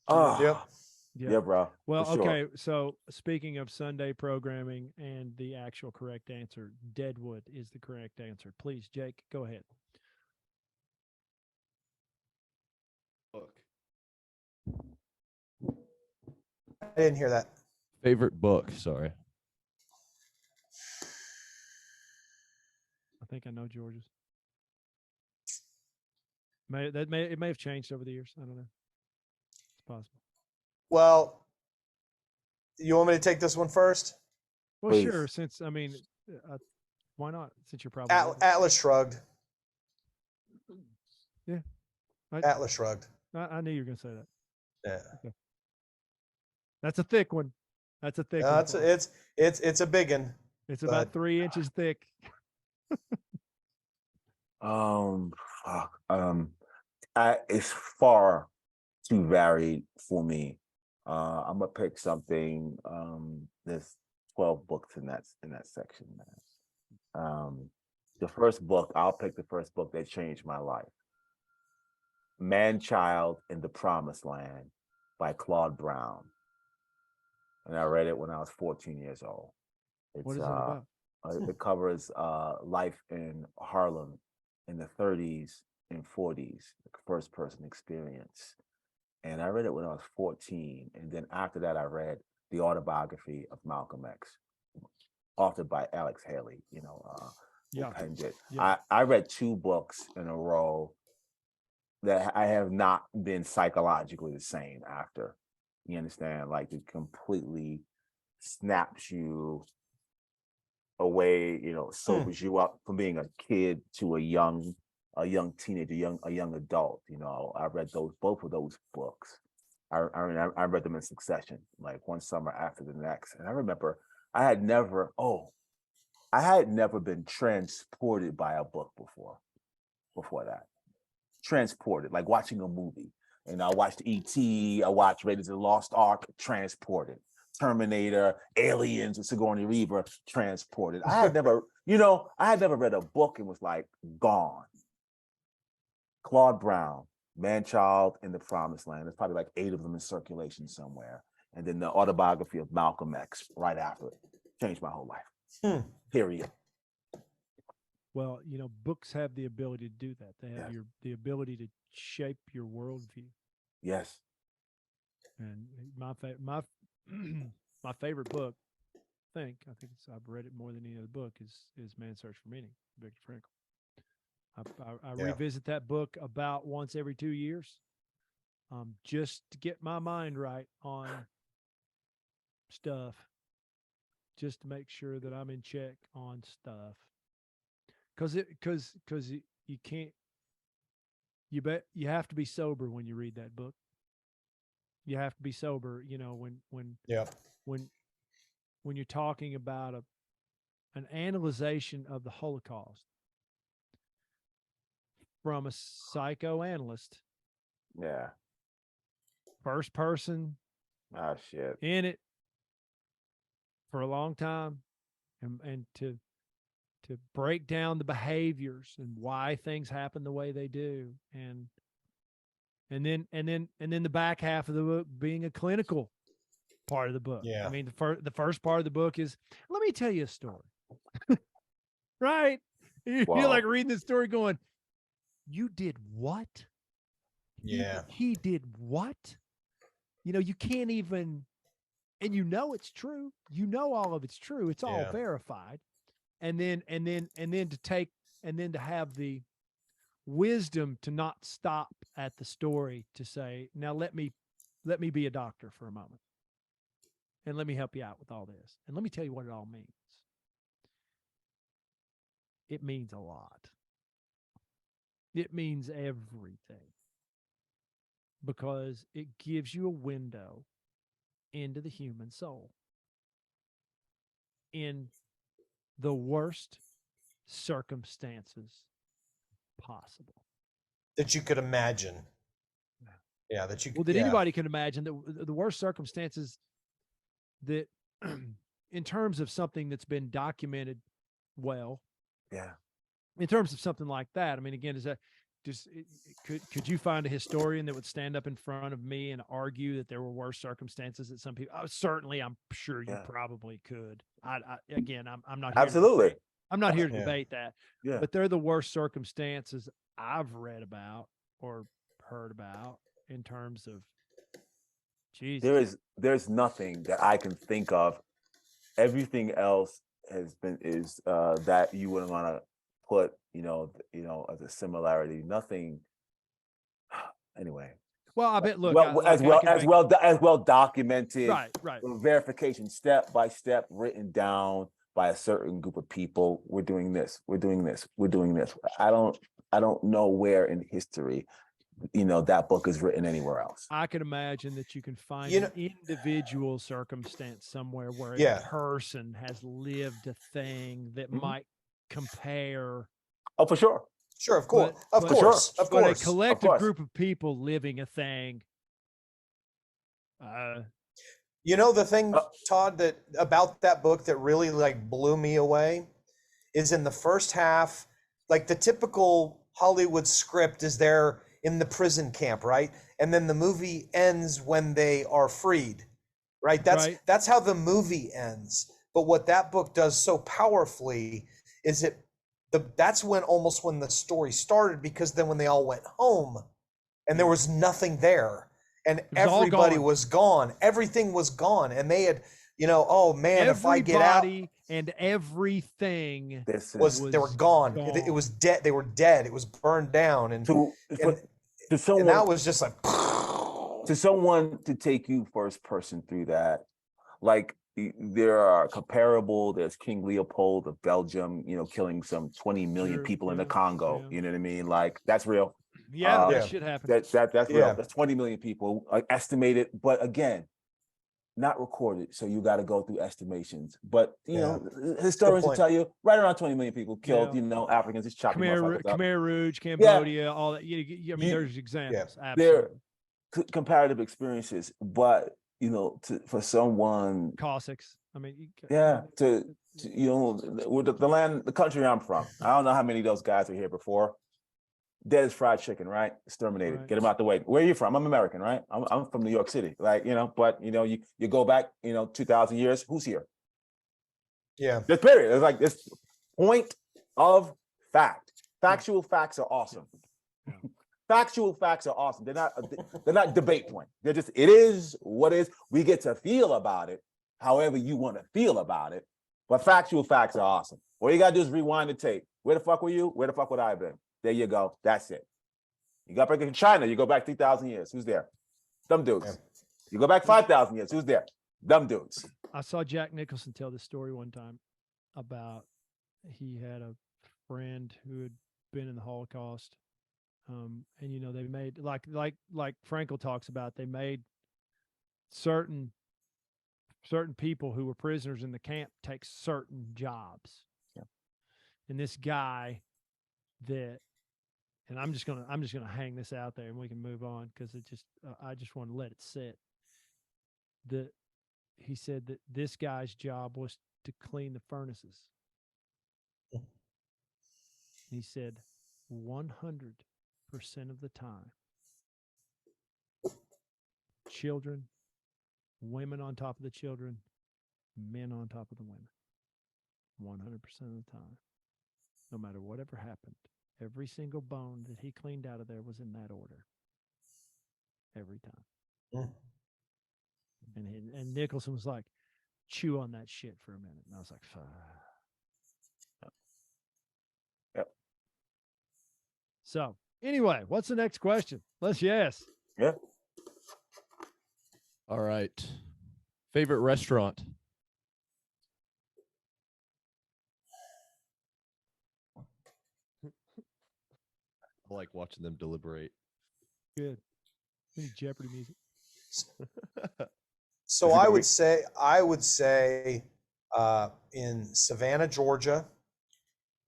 Yeah, bro. Well, okay. So speaking of Sunday programming and the actual correct answer, Deadwood is the correct answer. Please, Jake, go ahead. Book. I didn't hear that. Favorite book. Sorry. I think I know George's. It may have changed over the years. I don't know. It's possible. Well, you want me to take this one first? Well, please. Sure. Since why not? Since you're probably Atlas Shrugged. Yeah. Atlas Shrugged. I knew you were going to say that. Yeah. Okay. That's a thick one. That's a thick one. It's a big one. It's about 3 inches thick. It's far too varied for me. I'm gonna pick something. There's 12 books in that section, man. I'll pick the first book that changed my life. Man-Child in the Promised Land by Claude Brown. And I read it when I was 14 years old. What is it about? It covers life in Harlem in the 30s and 40s, like first-person experience. And I read it when I was 14. And then after that, I read the autobiography of Malcolm X, authored by Alex Haley, who penned it. Yeah. I read 2 books in a row that I have not been psychologically the same after. You understand? Like, it completely snaps you away, sobers you up from being a kid to a young teenager, a young adult. I read both of those books. I read them in succession, like one summer after the next. And I remember I had never been transported by a book before that. Transported, like watching a movie. And I watched E.T., I watched Raiders of the Lost Ark, transported. Terminator, Aliens with Sigourney Weaver, transported. I had never read a book and was like gone. Claude Brown, Man-Child in the Promised Land. There's probably like 8 of them in circulation somewhere. And then the autobiography of Malcolm X right after it. Changed my whole life. Period. Well, books have the ability to do that. They have Yes. the ability to shape your worldview. Yes. And my my favorite book, I think I've read it more than any other book, is Man's Search for Meaning, Viktor Frankl. I revisit that book about once every 2 years, just to get my mind right on stuff, just to make sure that I'm in check on stuff. Because you can't, you have to be sober when you read that book. You have to be sober, when you're talking about an analyzation of the Holocaust from a psychoanalyst. Yeah. First person Oh shit. in it for a long time, and to break down the behaviors and why things happen the way they do, and then the back half of the book being a clinical part of the book. Yeah. I mean, the first part of the book is, let me tell you a story. Right? You're Wow. like reading the story going, you did what? Yeah. He did what? You can't even, and it's true. All of it's true. It's all verified. And then to have the wisdom to not stop at the story, to say, now let me be a doctor for a moment, and let me help you out with all this, and let me tell you what it all means. It means a lot. It means everything, because it gives you a window into the human soul in the worst circumstances possible that you could imagine. Yeah, that you. Well, that anybody can imagine, that the worst circumstances that, in terms of something that's been documented well. Yeah. In terms of something like that, I mean, again, is that just, could you find a historian that would stand up in front of me and argue that there were worse circumstances that some people? Certainly, I'm sure you probably could. I'm not here Absolutely. I'm not here to debate that. Yeah. But they're the worst circumstances I've read about or heard about, in terms of, Jesus. There's nothing that I can think of. Everything else is that you wouldn't want to put, as a similarity. Nothing. Anyway. Well, I bet. Look, as well documented. Right. Verification, step by step, written down by a certain group of people. We're doing this. We're doing this. We're doing this. I don't know where in history, that book is written anywhere else. I could imagine that you can find an individual circumstance somewhere where a person has lived a thing that might compare. Oh, for sure. Sure, of course. Of But a collective group of people living a thing. The thing, Todd, that about that book that really blew me away is in the first half, the typical Hollywood script is they're in the prison camp, right? And then the movie ends when they are freed, right? That's how the movie ends. But what that book does so powerfully is that's when the story started, because then when they all went home and there was nothing there and everybody was gone, everything was gone, and they had, oh man, if I get out, and everything they were gone. It was dead. They were dead. It was burned down, and that was just like to someone to take you first person through that, there are comparable. There's King Leopold of Belgium, killing some 20 million people in the Congo. You know what I mean? That's real. Yeah, that shit happened. That's real. That's 20 million people, estimated, but again, not recorded. So you got to go through estimations. But historians will tell you right around 20 million people killed. Africans just chopping Khmer Rouge, Cambodia, all that. I mean, there's examples. They're comparative experiences, but for someone Cossacks. I mean, with the country I'm from, I don't know how many of those guys were here before. Dead as fried chicken, right? Exterminated. Get them out the way. Where are you from? I'm American, right? I'm from New York City, but you go back, 2,000 years. Who's here? Yeah. Just period. It's like this point of fact. Factual facts are awesome. Yeah. Factual facts are awesome. They're not debate point. They're just, it is what it is. We get to feel about it however you want to feel about it. But factual facts are awesome. All you gotta do is rewind the tape. Where the fuck were you? Where the fuck would I have been? There you go. That's it. You got back in China, you go back 3,000 years. Who's there? Them dudes. Yeah. You go back 5,000 years. Who's there? Them dudes. I saw Jack Nicholson tell this story one time about he had a friend who had been in the Holocaust. And you know, they made like Frankel talks about, they made certain people who were prisoners in the camp take certain jobs. Yeah. And this guy that, and I'm just gonna hang this out there and we can move on because it just I just want to let it sit. He said that this guy's job was to clean the furnaces. He said 100% of the time, children, women on top of the children, men on top of the women. 100% of the time, no matter whatever happened, every single bone that he cleaned out of there was in that order. Every time. Mm. And Nicholson was like, chew on that shit for a minute. And I was like, fuck. Yep. So anyway, what's the next question? Let's yes. Yeah. All right. Favorite restaurant? I like watching them deliberate. Good. Any Jeopardy music? So I would say in Savannah, Georgia,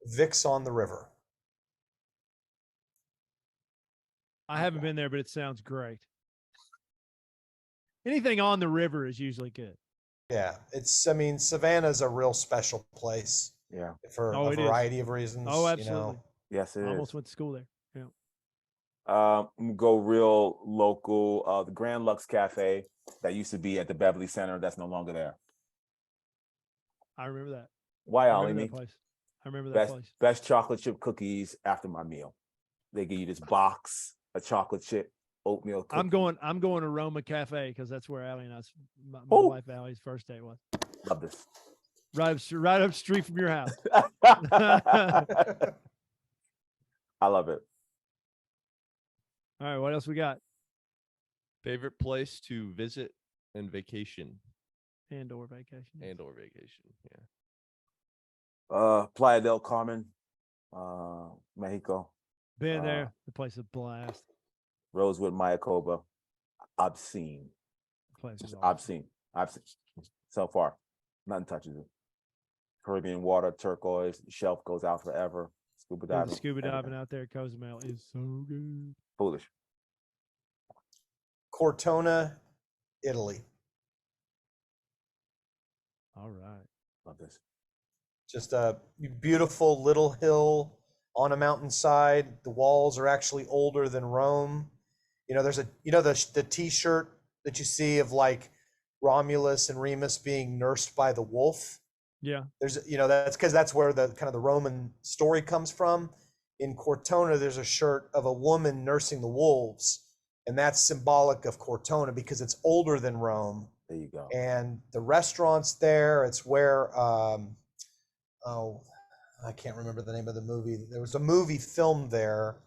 Vic's on the River. I haven't been there, but it sounds great. Anything on the river is usually good. Yeah, Savannah's a real special place. Yeah. For a variety of reasons. Oh, absolutely. Yes, it I is. almost went to school there. Yeah. Go real local. The Grand Lux Cafe that used to be at the Beverly Center, that's no longer there. I remember that. Why, I remember Alimi? that place. I remember that place. Best chocolate chip cookies after my meal. They give you this box of chocolate chip oatmeal cookies. I'm going to Roma Cafe because that's where Allie and my wife Allie's first date was. Love this. Right up street from your house. I love it. All right, what else we got? Favorite place to visit and vacation? And/or vacation. And/or vacation, yeah. Playa del Carmen, Mexico. Been there. The place is a blast. Rosewood, Mayakoba. Obscene. Place is awesome. Obscene. So far, nothing touches it. Caribbean water, turquoise. The shelf goes out forever. Scuba diving. The scuba diving out there at Cozumel is so good. Foolish. Cortona, Italy. All right. Love this. Just a beautiful little hill on a mountainside. The walls are actually older than Rome. You know, there's the T-shirt that you see of like Romulus and Remus being nursed by the wolf. Yeah. There's, that's because that's where the kind of the Roman story comes from. In Cortona, there's a shirt of a woman nursing the wolves, and that's symbolic of Cortona because it's older than Rome. There you go. And the restaurants there, it's where, I can't remember the name of the movie. There was a movie filmed there,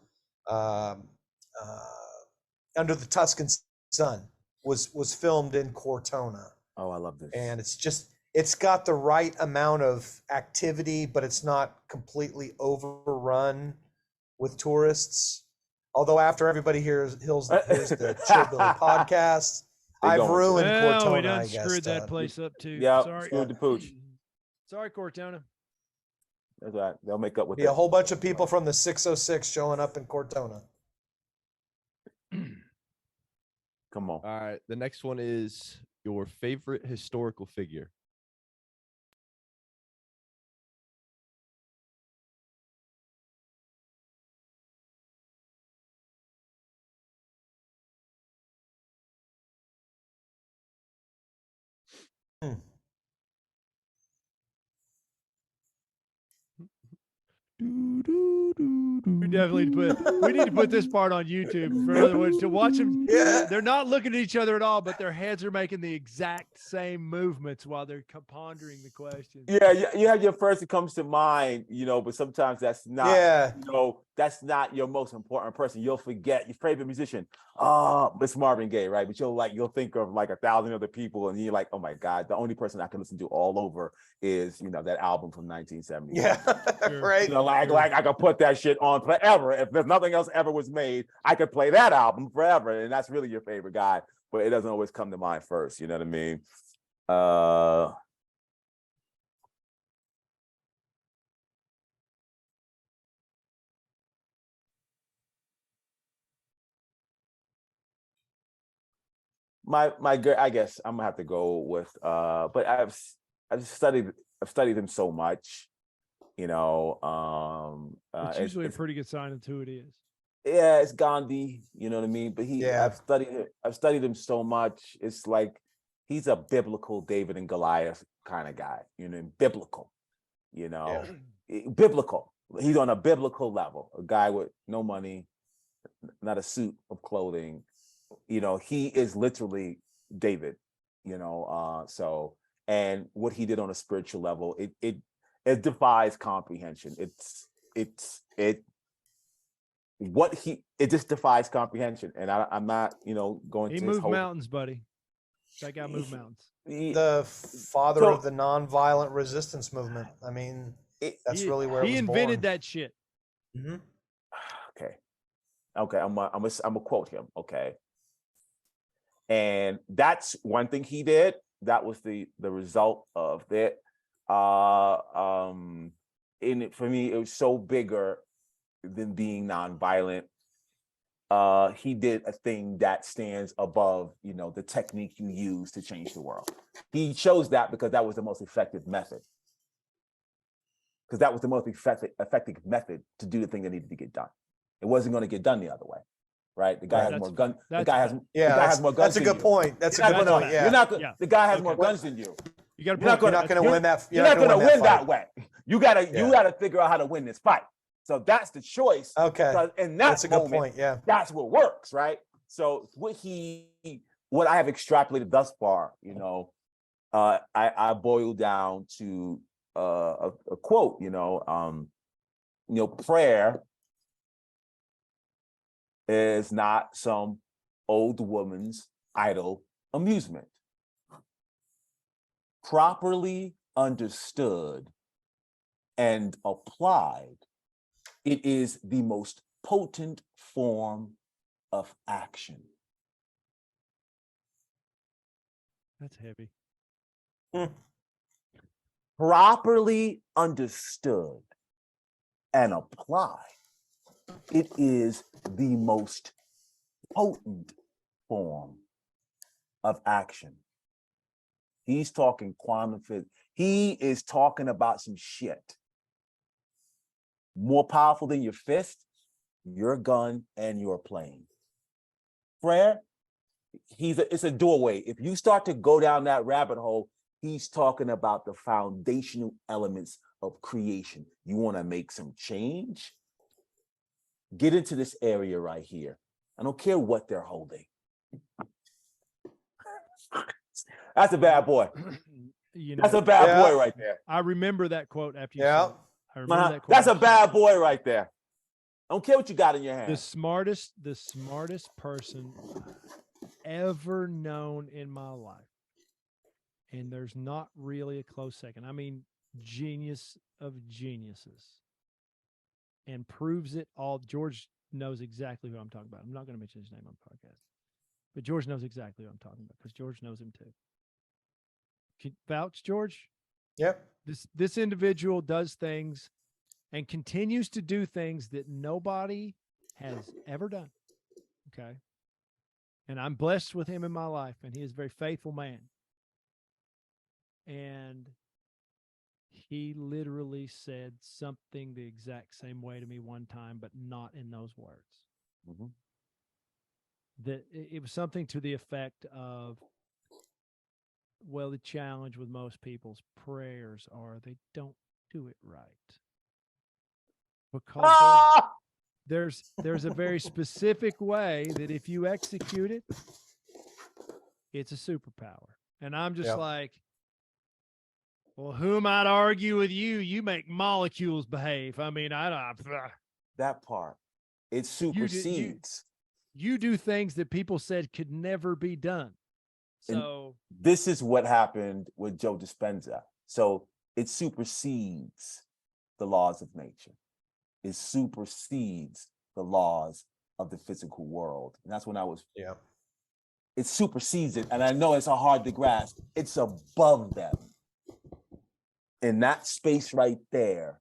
Under the Tuscan Sun was filmed in Cortona. Oh, I love this. And it's got the right amount of activity, but it's not completely overrun with tourists. Although after everybody hears the Chillbilly podcast, I've ruined Cortona. We done I guess, screwed that place up too. Yeah, Sorry. screwed the pooch. Sorry, Cortona. That's right. They'll make up with Be a whole bunch of people from the 606 showing up in Cortona. Come on. All right. The next one is your favorite historical figure. We definitely we need to put this part on YouTube for other ones to watch them. Yeah. They're not looking at each other at all, but their heads are making the exact same movements while they're pondering the question. Yeah, you have your first that comes to mind, but sometimes that's not, Yeah. that's not your most important person. You'll forget your favorite musician. It's Marvin Gaye, right? But you'll think of like 1,000 other people, and you're like, oh my God, the only person I can listen to all over is, that album from 1970. Yeah. Sure. Right. Like I could put that shit on forever. If there's nothing else ever was made, I could play that album forever. And that's really your favorite guy, but it doesn't always come to mind first. You know what I mean? My girl, I guess I'm gonna have to go with but I've studied him so much, It's usually a pretty good sign of who it is. yeah, it's Gandhi, you know what I mean? But Yeah. I've studied him so much. It's like he's a biblical David and Goliath kind of guy, biblical, biblical. He's on a biblical level, a guy with no money, not a suit of clothing. He is literally David, so, and what he did on a spiritual level, it defies comprehension. It just defies comprehension. And I'm not, going He to moved mountains, buddy. That guy moved mountains. The father of the nonviolent resistance movement. I mean, that's really where he it was invented born. that shit. Mm-hmm. Okay, I'm gonna quote him. Okay. And that's one thing he did. That was the result of it. In it for me, it was so bigger than being nonviolent. He did a thing that stands above, the technique you use to change the world. He chose that because that was the most effective method. Because that was the most effective method to do the thing that needed to get done. It wasn't going to get done the other way. Right, the guy has more guns. The guy has more guns. That's a good point. That's a good point. Yeah, you're not. The guy has more guns than you. You're not going to win that. You're not going to win that way. You gotta figure out how to win this fight. So that's the choice. Okay, and that's a good point. Yeah, that's what works, right? So what I have extrapolated thus far, I boiled down to a quote. Prayer is not some old woman's idle amusement. Properly understood and applied, it is the most potent form of action. That's heavy. Properly understood and applied, it is the most potent form of action. He's talking quantum physics. He is talking about some shit. More powerful than your fist, your gun, and your plane. Prayer, it's a doorway. If you start to go down that rabbit hole, he's talking about the foundational elements of creation. You want to make some change? Get into this area right here. I don't care what they're holding. That's a bad boy. That's a bad boy right there. I remember that quote after you said it. I remember that quote. That's a bad boy right there. I don't care what you got in your hand. The smartest person ever known in my life. And there's not really a close second. I mean, genius of geniuses. And proves it all. George knows exactly who I'm talking about. I'm not going to mention his name on the podcast. But George knows exactly who I'm talking about because George knows him too. Can you vouch, George? Yep. This individual does things and continues to do things that nobody has ever done. Okay. And I'm blessed with him in my life, and he is a very faithful man. And he literally said something the exact same way to me one time, but not in those words. Mm-hmm. That it was something to the effect of, well, the challenge with most people's prayers are they don't do it right. because there's a very specific way that if you execute it, it's a superpower. And I'm just like, well, who am I to argue with you? You make molecules behave. I mean, I don't. That part, it supersedes. You do things that people said could never be done. So this is what happened with Joe Dispenza. So it supersedes the laws of nature. It supersedes the laws of the physical world. And that's when I was, it supersedes it. And I know it's hard to grasp. It's above them. In that space right there.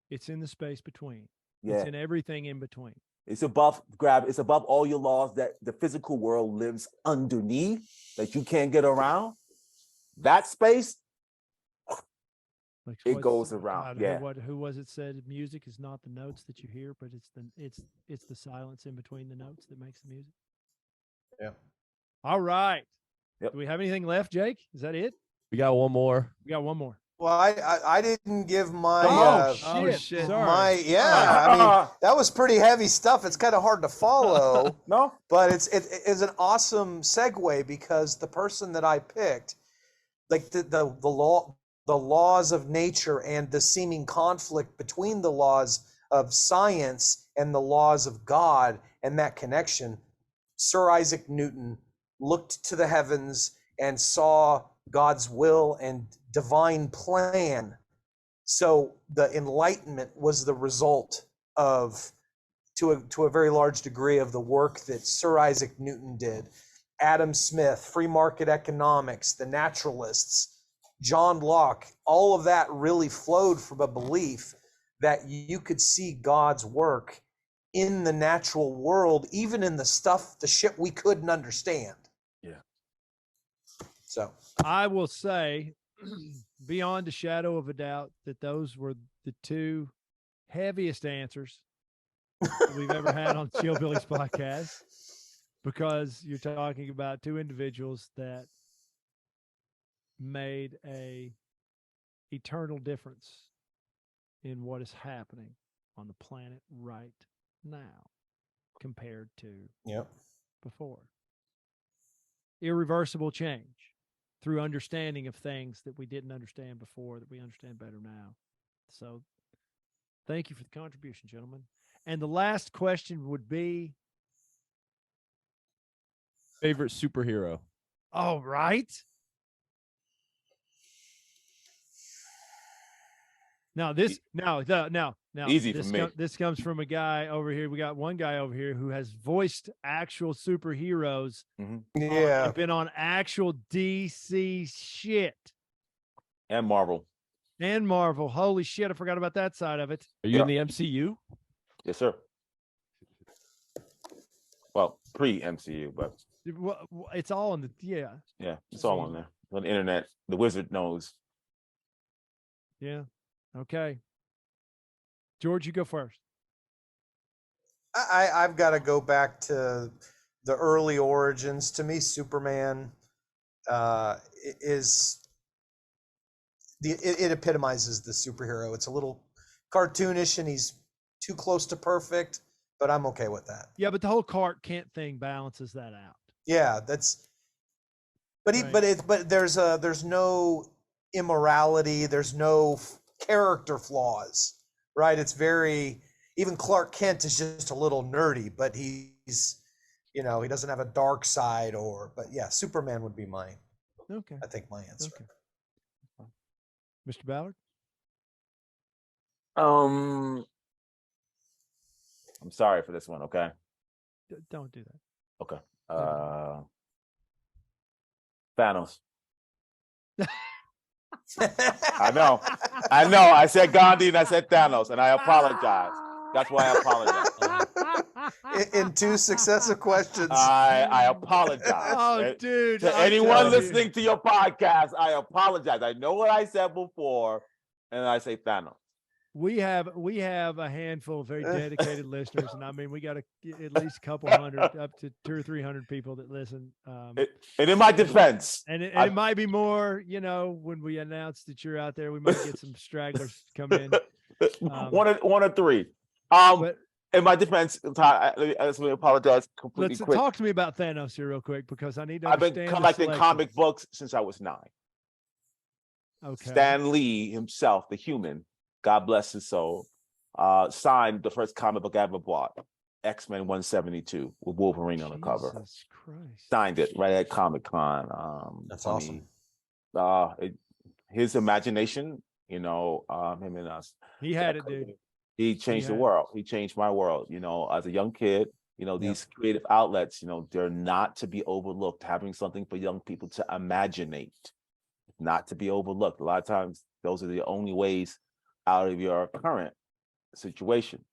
It's in the space between. Yeah. It's in everything in between. It's above it's above all your laws that the physical world lives underneath, that you can't get around. That space, like it goes around. Who was it said music is not the notes that you hear, but it's the silence in between the notes that makes the music. Yeah. All right. Yep. Do we have anything left, Jake? Is that it? We got one more. We got one more. Well, I didn't give my shit. Sorry. I mean, that was pretty heavy stuff. It's kind of hard to follow. No, but it's an awesome segue, because the person that I picked, like the laws of nature and the seeming conflict between the laws of science and the laws of God and that connection, Sir Isaac Newton looked to the heavens and saw God's will and divine plan. So the Enlightenment was the result of, to a very large degree, of the work that Sir Isaac Newton did. Adam Smith, free market economics, the naturalists, John Locke, all of that really flowed from a belief that you could see God's work in the natural world, even in the shit we couldn't understand. Yeah. So I will say, beyond a shadow of a doubt, that those were the two heaviest answers that we've ever had on Chill Billy's podcast, because you're talking about two individuals that made a eternal difference in what is happening on the planet right now compared to before. Irreversible change through understanding of things that we didn't understand before, that we understand better now. So thank you for the contribution, gentlemen. And the last question would be, favorite superhero. all right. Now easy this for me. This comes from a guy over here. We got one guy over here who has voiced actual superheroes. Yeah, Been on actual DC shit And Marvel. Holy shit, I forgot about that side of it. Are you in the MCU? Yes, sir. Well, pre-MCU, but It's all in the yeah, it's all on there. On the internet. The wizard knows. Yeah. Okay. George, you go first. I've got to go back to the early origins. To me, Superman it epitomizes the superhero. It's a little cartoonish and he's too close to perfect, but I'm okay with that. Yeah, but the whole Clark Kent thing balances that out. Yeah, but there's no immorality, there's no character flaws, right? It's very, even Clark Kent is just a little nerdy, but he's, he doesn't have a dark side, but yeah, Superman would be my answer. Okay. Mr. Ballard? I'm sorry for this one, okay? Don't do that. Okay. Thanos. I know. I said Gandhi and I said Thanos, and I apologize. That's why I apologize. In two successive questions. I apologize. Oh, dude. To anyone listening to your podcast, I apologize. I know what I said before, and I say Thanos. We have a handful of very dedicated listeners, and I mean, we got at least a couple hundred, up to 200 or 300 people that listen. And in my defense, and it might be more, when we announce that you're out there, we might get some stragglers come in. One or three. But In my defense, Todd, I just want to apologize completely let's quick. talk to me about Thanos here real quick because I need to I've been understand the collecting selection. comic books since I was 9. Okay. Stan Lee himself, the human, God bless his soul, signed the first comic book I ever bought, X-Men 172, with Wolverine on the cover. Jesus Christ. Signed it right at Comic-Con. That's awesome. His imagination, him and us. He had it, dude. He changed the world. He changed my world. As a young kid, these creative outlets, they're not to be overlooked. Having something for young people to imaginate, not to be overlooked. A lot of times, those are the only ways out of your current situation,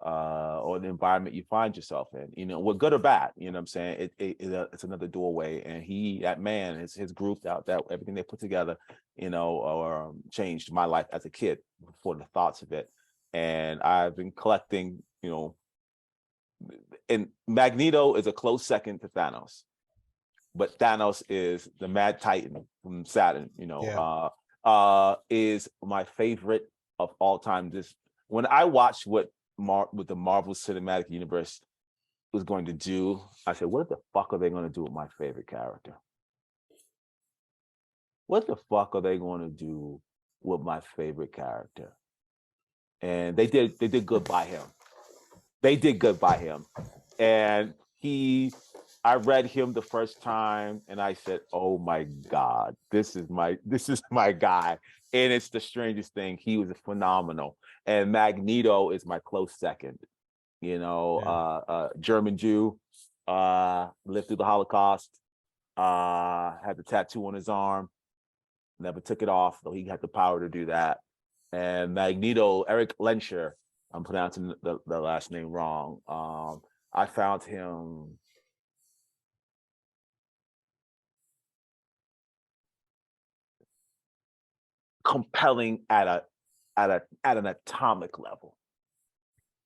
or the environment you find yourself in, we're good or bad, what I'm saying? It's another doorway. And that man, his group out that everything they put together, changed my life as a kid for the thoughts of it. And I've been collecting, and Magneto is a close second to Thanos, but Thanos is the Mad Titan from Saturn, is my favorite of all time. When I watched what the Marvel Cinematic Universe was going to do, I said, what the fuck are they going to do with my favorite character? What the fuck are they going to do with my favorite character? And they did good by him. They did good by him. And I read him the first time and I said, oh my God, this is my guy. And it's the strangest thing. He was phenomenal. And Magneto is my close second. German Jew, lived through the Holocaust, had the tattoo on his arm, never took it off, though he had the power to do that. And Magneto, Eric Lenscher, I'm pronouncing the last name wrong. I found him compelling at an atomic level.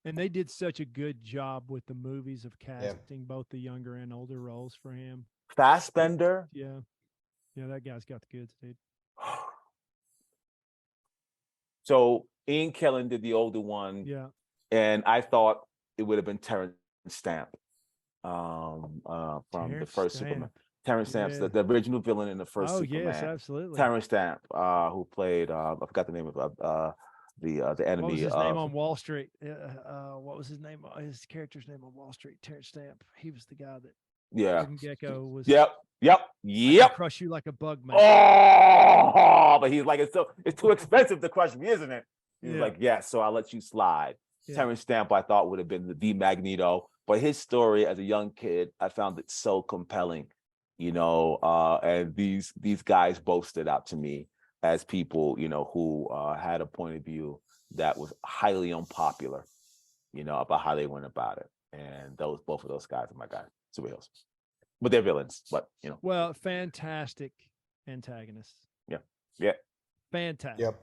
And they did such a good job with the movies of casting both the younger and older roles for him. Fassbender. Yeah, that guy's got the goods, dude. So Ian Kellen did the older one. Yeah. And I thought it would have been Terrence Stamp from the first Superman. Terrence Stamp's the original villain in the first Superman. Yes, absolutely. Terrence Stamp, who played I forgot the name of the enemy. What was his name on Wall Street? What was his name? His character's name on Wall Street. Terrence Stamp. He was the guy that Gecko was. Yep. Crush you like a bug, man. Oh, but he's like, it's too expensive to crush me, isn't it? He's like, yes, so I'll let you slide. Yeah. Terrence Stamp, I thought would have been the Magneto, but his story as a young kid, I found it so compelling, and these guys both stood out to me as people, who had a point of view that was highly unpopular, about how they went about it. And both of those guys are my guys, superheroes. But they're villains, but Well, fantastic antagonists. Yeah. Fantastic. Yep.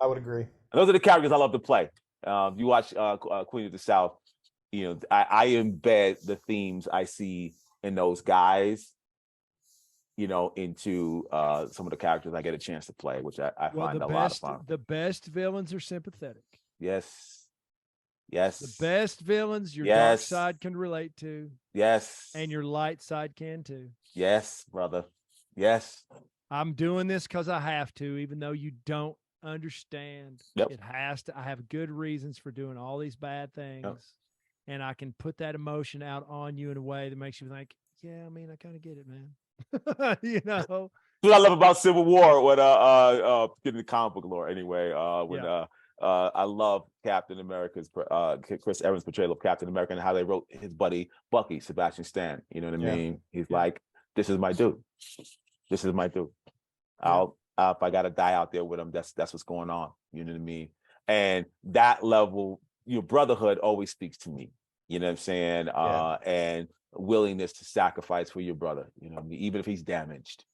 I would agree. And those are the characters I love to play. You watch Queen of the South, I embed the themes I see in those guys, into some of the characters I get a chance to play, which I find a lot of fun. The best villains are sympathetic. Yes. The best villains your dark side can relate to. Yes. And your light side can too. Yes, brother. Yes. I'm doing this because I have to, even though you don't understand. Yep. It has to. I have good reasons for doing all these bad things. Yep. And I can put that emotion out on you in a way that makes you think, yeah, I mean, I kind of get it, man. That's what I love about Civil War when getting the comic book lore anyway. I love Captain America's Chris Evans' portrayal of Captain America and how they wrote his buddy Bucky, Sebastian Stan. You know what I mean? He's like, this is my dude. This is my dude. If I gotta die out there with him, that's what's going on. You know what I mean? And that level, your brotherhood always speaks to me. You know what I'm saying? And willingness to sacrifice for your brother. You know what I mean? Even if he's damaged,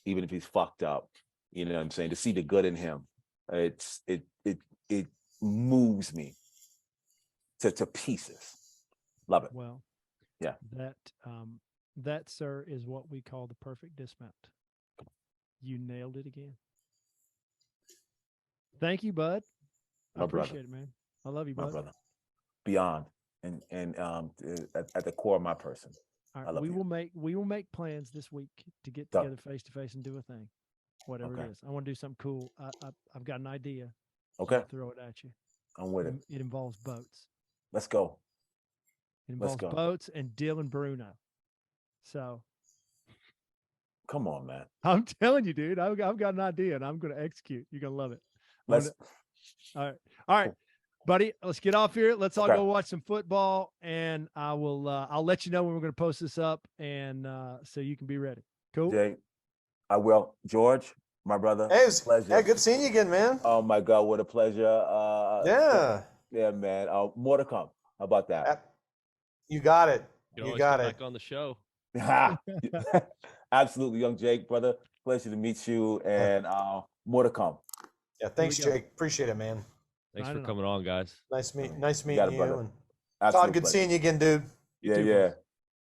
even if he's fucked up. You know what I'm saying? To see the good in him, it moves me to pieces. Love it. Well, yeah. That, sir, is what we call the perfect dismount. You nailed it again. Thank you, bud. I My brother. appreciate it, man. I love you, My bud. brother. Beyond and at the core of my person. All I right, love we you. will make plans this week to get Done. together face to face and do a thing, whatever Okay. it is. I want to do something cool. I've got an idea. Okay. I'll throw it at you. I'm with it. It involves boats. Let's go. It involves go. boats and Dylan Bruno. So Come on, man. I'm telling you, dude, I've got an idea and I'm going to execute. You're going to love it. Let's. All right, Cool. buddy, let's get off here. Let's all Okay. go watch some football, and I'll let you know when we're going to post this up, and so you can be ready. Cool. Jay, I will. George, my brother. Hey, it was, pleasure. hey, good seeing you again, man. Oh my God, what a pleasure. Yeah, man. More to come. How about that? you got it. You, You always got come it. back on the show. Absolutely, young Jake, brother. Pleasure to meet you, and more to come. Yeah, thanks, we go. Jake. Appreciate it, man. Thanks I for don't know. coming on, guys. Nice You meeting got it, you. brother. And Absolute Todd, good pleasure. seeing you again, dude. You Yeah, too, yeah. boss.